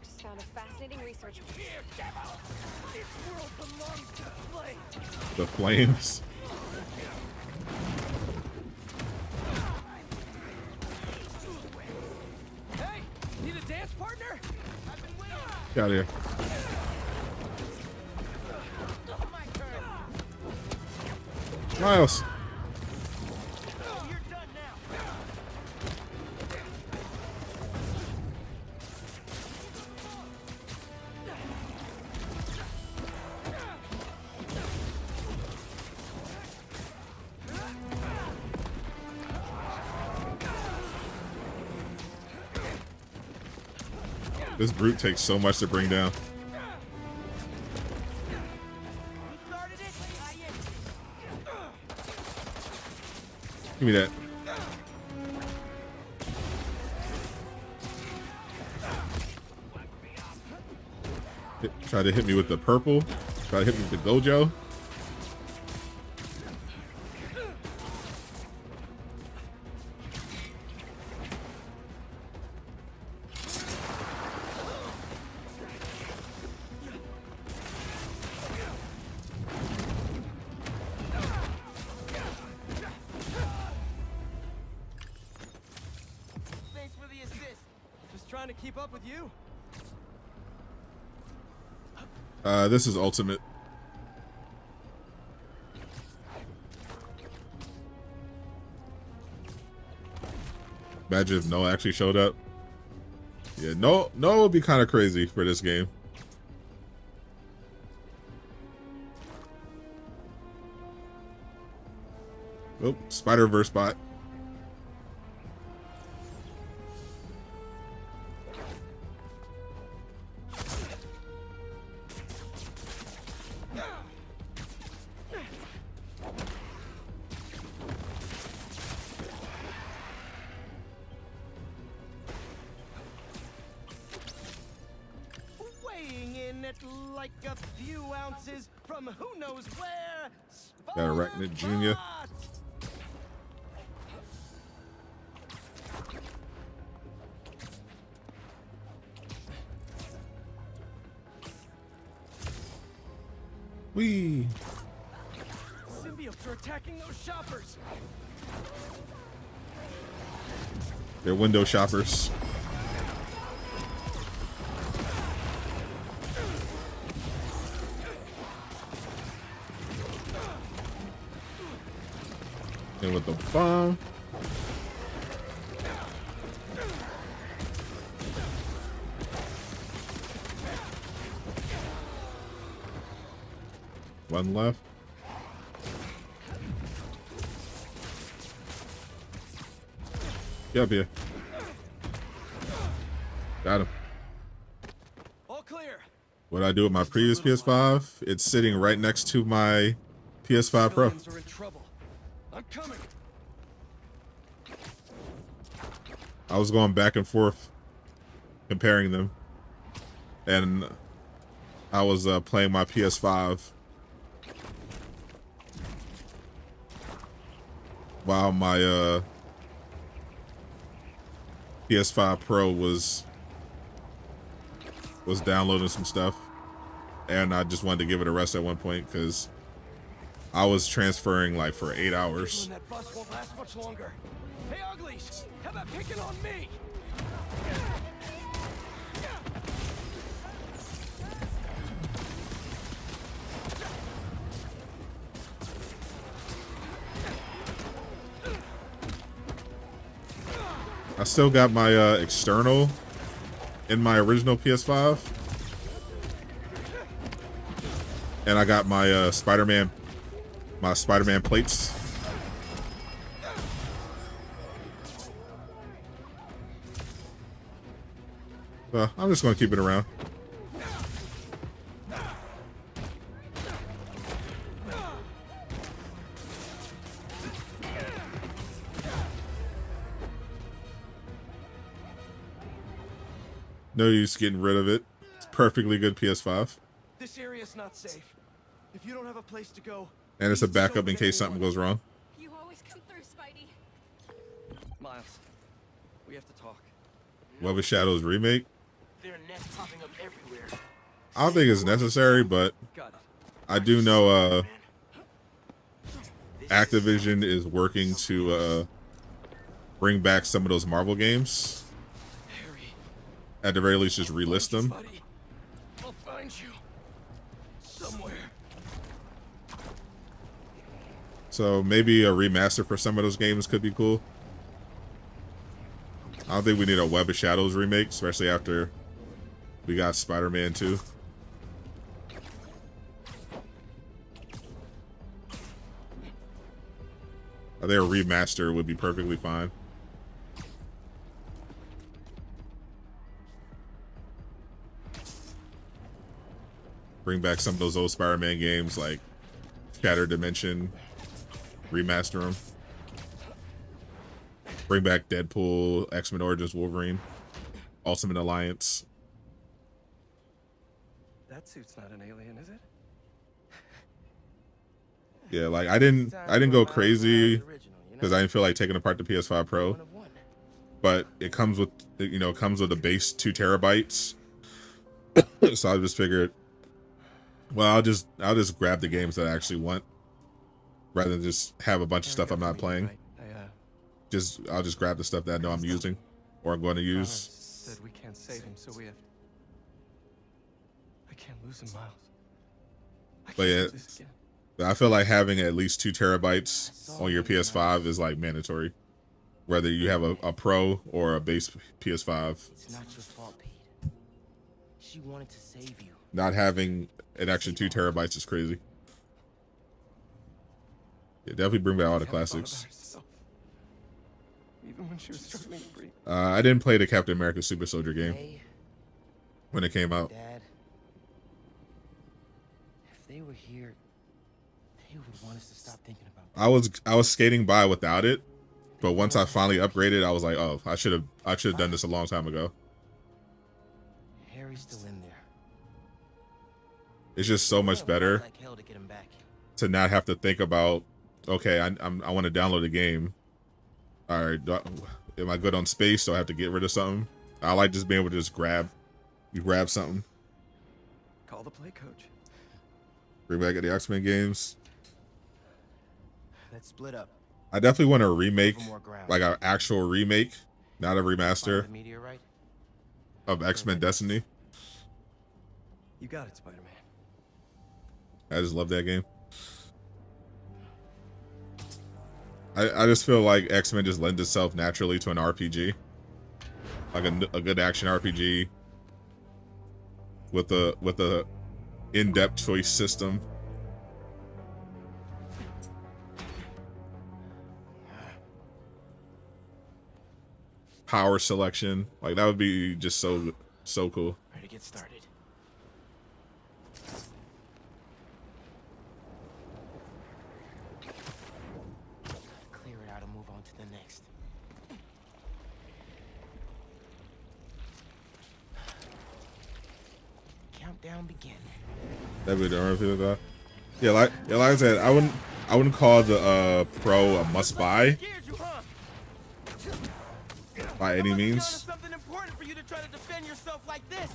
Just found a fascinating research. Here, devil! This world belongs to Flame! The flames. Hey! Need a dance partner? I've been waiting! Get out of here. My turn! Miles. You're done now! This brute takes so much to bring down. Give me that. Try to hit me with the purple. Try to hit me with the Gojo. Thanks for the assist. Just trying to keep up with you. This is ultimate. Imagine if Noah actually showed up. Yeah, Noah would be kind of crazy for this game. Oh, Spider-Verse bot. Weighing in at like a few ounces from who knows where. Got Arachnid Jr. Wee. Symbiotes are attacking those shoppers. They're window shoppers. And with the bomb. One left. Get up here. Got him. All clear. What I do with my previous PS5, it's sitting right next to my PS5 Pro. Civilians are in trouble. I'm coming. I was going back and forth comparing them, and I was playing my PS5 while my PS5 Pro was downloading some stuff, and I just wanted to give it a rest at one point because I was transferring like for 8 hours. That bus won't last much longer. Hey, uglies, how about picking on me? I still got my external in my original PS5, and I got my Spider-Man plates. I'm just gonna keep it around. No use getting rid of it. It's perfectly good PS5. This area's not safe. If you don't have a place to go, And it's a backup in case something goes wrong. You always come through, Spidey. Miles, we have to talk. Web of Shadows remake. There are nests popping up everywhere. I don't think it's necessary, but I do know Activision is working to bring back some of those Marvel games. At the very least, just relist them. I'll find you somewhere. So maybe a remaster for some of those games could be cool. I don't think we need a Web of Shadows remake, especially after we got Spider-Man 2. I think a remaster would be perfectly fine. Bring back some of those old Spider-Man games like Shattered Dimension, remaster them. Bring back Deadpool, X-Men Origins Wolverine, Ultimate Alliance. That suit's not an alien, is it? Yeah, like I didn't go crazy because I didn't feel like taking apart the PS5 Pro. But it comes with, you know, it comes with a base 2 terabytes. So I just figured, well, I'll just grab the games that I actually want rather than just have a bunch of stuff I'm not playing. I'll just grab the stuff that I know I'm using or I'm going to use. Said we can't save him, so we have. I can't lose him, Miles. But yeah, I feel like having at least 2 terabytes on your PS5 is like mandatory, whether you have a Pro or a base PS5. It's not your fault, Pete. She wanted to save you. Not having an extra 2 terabytes is crazy. Yeah, definitely bring back all the classics. Even when she was struggling to breathe. I didn't play the Captain America Super Soldier game when it came out. Dad, if they were here, they would want us to stop thinking about that. I was skating by without it, but once I finally upgraded, I was like, oh, I should have done this a long time ago. Harry's still in there. It's just so much better Like hell to get him back. to not have to think about, okay, I want to download a game. All right, am I good on space? Do I have to get rid of something? I like just being able to just grab something. Call the play coach. Bring back the X-Men games. Let's split up. I definitely want a remake, like an actual remake, not a remaster of X-Men Destiny. You got it, Spider-Man. I just love that game. I just feel like X-Men just lends itself naturally to an RPG, like a good action RPG with a in-depth choice system. Power selection, like that would be just so cool. Ready to get started. Clear it out and move on to the next. Countdown begin. That would be yeah, like I said, I wouldn't call the Pro a must-buy by any means. Something important for you to try to defend yourself like this.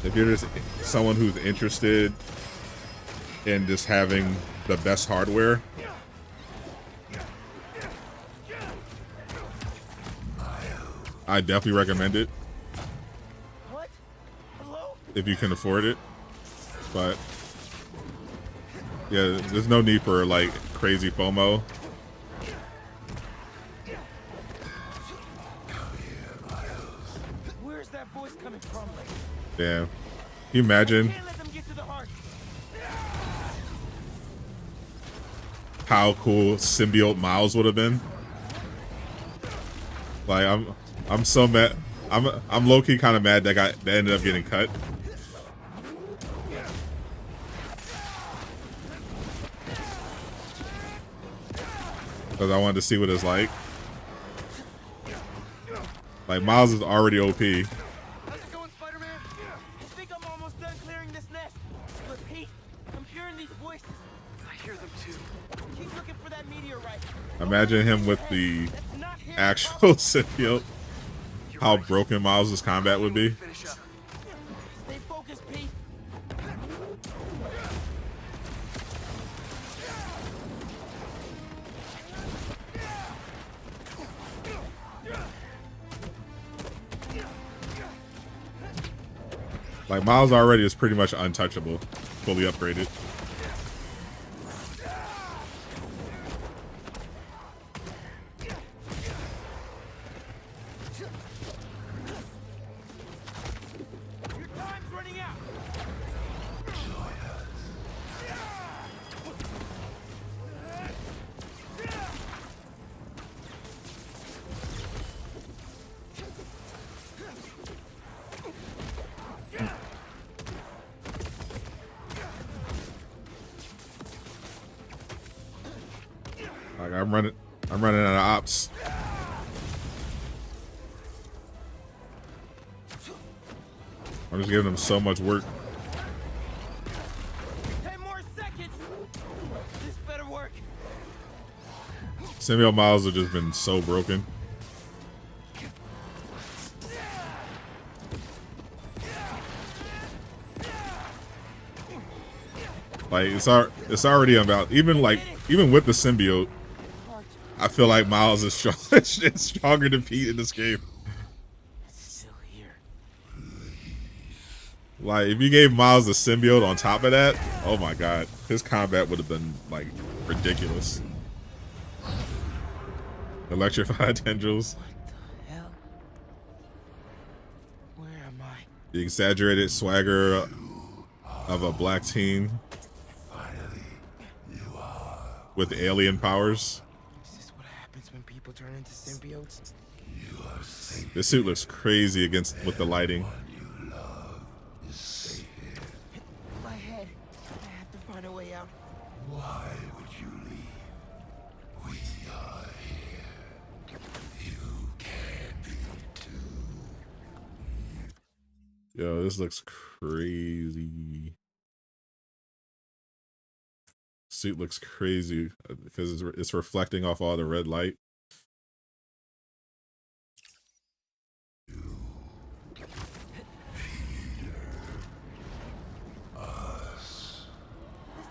If you're just someone who's interested in just having the best hardware, I definitely recommend it. If you can afford it. But yeah, there's no need for like crazy FOMO. Where's that voice coming from? Damn. Can you imagine how cool Symbiote Miles would have been? Like I'm so mad. I'm low-key kind of mad that ended up getting cut. Because I wanted to see what it's like. Like, Miles is already OP. How's it going, Spider-Man? I think I'm almost done clearing this nest. But Pete, I'm hearing these voices. I hear them too. Keep looking for that meteorite. Imagine him with the actual symbiote. How broken Miles' combat would be. Stay focused, Pete. Like, Miles already is pretty much untouchable. Fully upgraded. Like I'm running out of ops. I'm just giving them so much work. 10 more seconds. This better work. Symbiote models have just been so broken. Like it's already about even with the symbiote, I feel like Miles is stronger than Pete in this game. Still here. Like if you gave Miles the symbiote on top of that, oh my god, his combat would have been like ridiculous. Electrified tendrils. What the hell? Where am I? The exaggerated swagger of a black teen with alien powers. Is this what happens when people turn into symbiotes? This suit looks crazy with the lighting. My head. I have to find a way out. Why would you leave? We are here. You can be too. Yo, this looks crazy. Suit looks crazy because it's reflecting off all the red light. This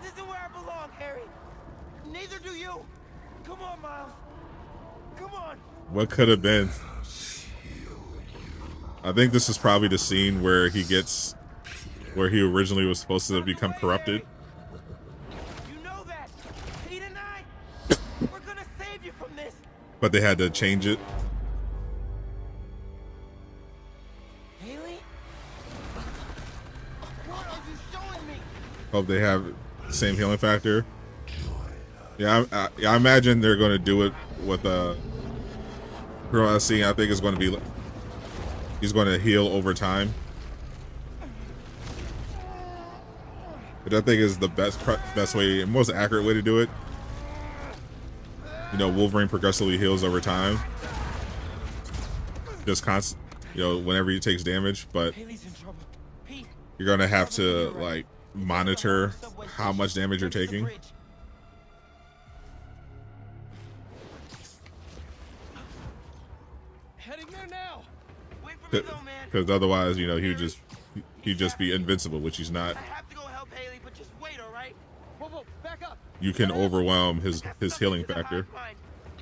isn't where I belong, Harry. Neither do you. Come on, Miles. Come on. What could have been? I think this is probably the scene where he originally was supposed to become corrupted. But they had to change it. Haley? What are you showing me? Hope they have the same healing factor. Yeah, I imagine they're going to do it with Girl scene. I think it's going to be he's going to heal over time. Which I think is the best way, most accurate way to do it. You know, Wolverine progressively heals over time. Just whenever he takes damage, but you're gonna have to like monitor how much damage you're taking. Heading there now. Because otherwise, you know, he'd just be invincible, which he's not. I have to go help Haley, but just wait, all right? Whoa, back up. You can overwhelm his healing factor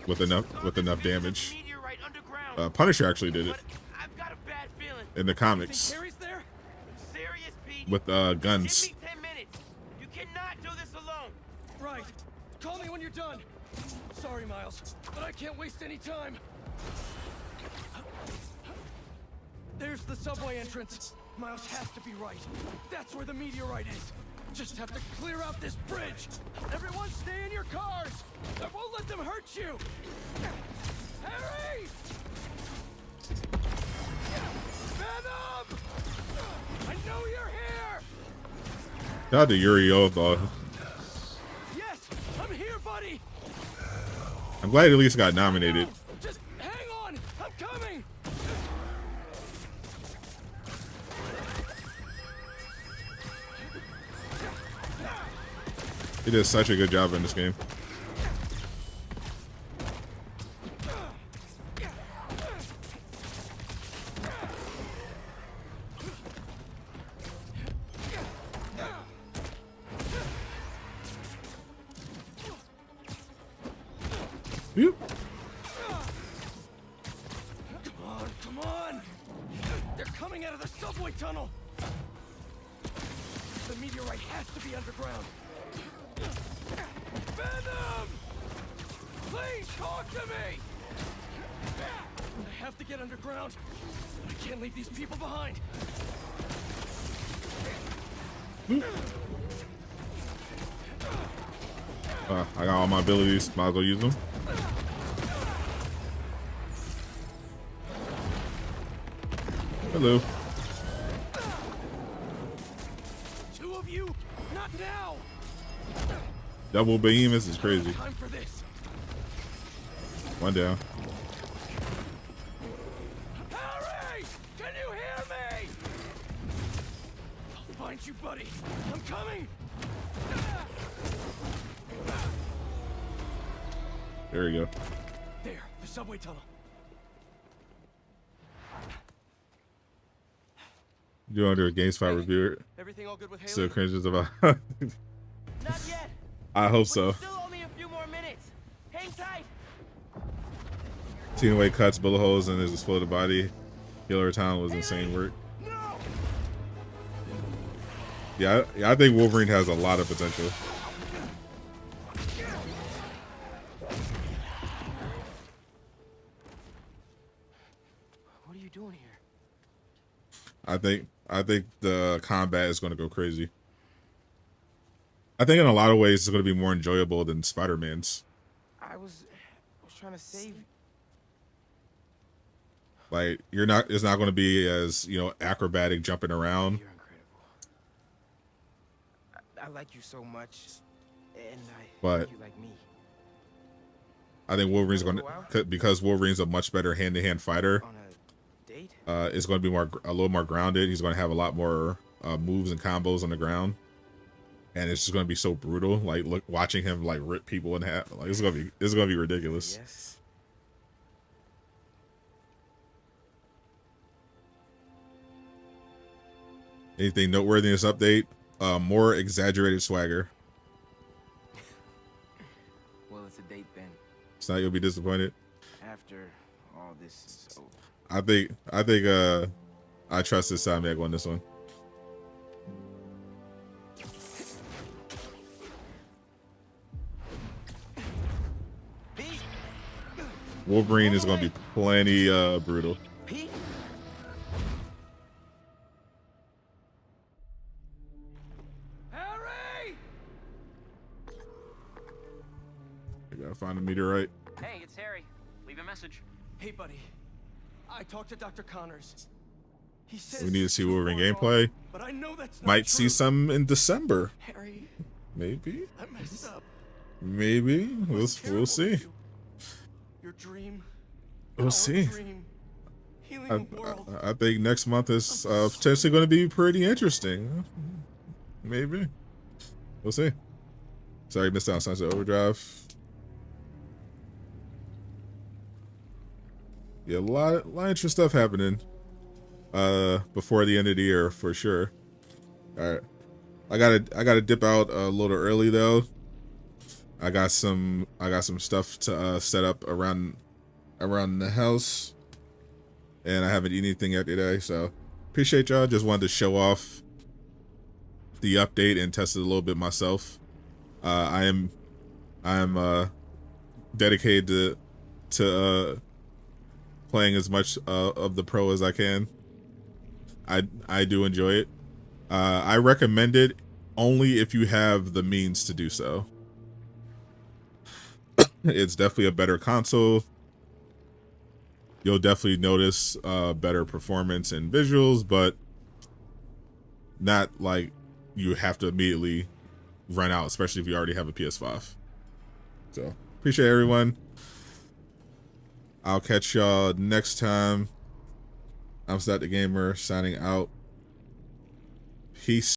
with enough damage. Punisher actually did it in the comics with guns. Give me 10 minutes. You cannot do this alone. Right. Call me when you're done. Sorry, Miles, but I can't waste any time. There's the subway entrance. Miles has to be right. That's where the meteorite is. Just have to clear out this bridge. Everyone stay in your cars. I won't let them hurt you. Harry! Venom! I know you're here! Shout out to Uriel, though. Yes, I'm here, buddy. I'm glad he at least got nominated. Just hang on. I'm coming. He did such a good job in this game. Come on. They're coming out of the subway tunnel. The meteorite has to be underground. Venom! Please talk to me! I have to get underground. I can't leave these people behind. I got all my abilities. Might as well use them. Hello. Two of you, not now. Double beam, this is crazy. Time for this. One down. Harry! Can you hear me? I'll find you, buddy. I'm coming. There we go. There, the subway tunnel. You want to do a GameSpot review? Everything all good with Haley? Still cringes about. Not yet. I hope But so. you still owe me a few more minutes. Hang tight. Teen Way cuts bullet holes in his exploded body. Killer Town was insane work. Yeah, I think Wolverine has a lot of potential. What are you doing here? I think the combat is going to go crazy. I think in a lot of ways it's going to be more enjoyable than Spider-Man's. I was trying to save you. Like it's not going to be as, you know, acrobatic jumping around. You're incredible. I like you so much, and But you like me. I think Wolverine's going to, because Wolverine's a much better hand-to-hand fighter. On a date? It's going to be a little more grounded. He's going to have a lot more moves and combos on the ground, and it's just going to be so brutal. Like watching him like rip people in half. Like it's going to be ridiculous. Yes. Anything noteworthy in this update? More exaggerated swagger. Well, it's a date then. It's not you'll be disappointed. After all this is over. I think I trust this Samyak on this one. Wolverine is going to be plenty brutal. Harry! I gotta find a meteorite. Hey, it's Harry. Leave a message. Hey, buddy. I talked to Dr. Connors. He says We need to see Wolverine gameplay. but I know that's not Might see true. some in December. Harry, Maybe. I messed up. Maybe. We'll see. Your dream. We'll our see. Dream. Healing the world. I think next month is potentially going to be pretty interesting. Maybe. We'll see. Sorry, missed out on Sunset Overdrive. Yeah, a lot of interesting stuff happening before the end of the year for sure. All right, I gotta dip out a little early though. I got some stuff to set up around the house, and I haven't eaten anything yet today. So appreciate y'all. Just wanted to show off the update and test it a little bit myself. I am dedicated to playing as much of the Pro as I can. I do enjoy it. I recommend it only if you have the means to do so. It's definitely a better console. You'll definitely notice better performance and visuals, but not like you have to immediately run out, especially if you already have a PS5. So appreciate everyone. I'll catch y'all next time. I'm Sadot the Gamer signing out. Peace.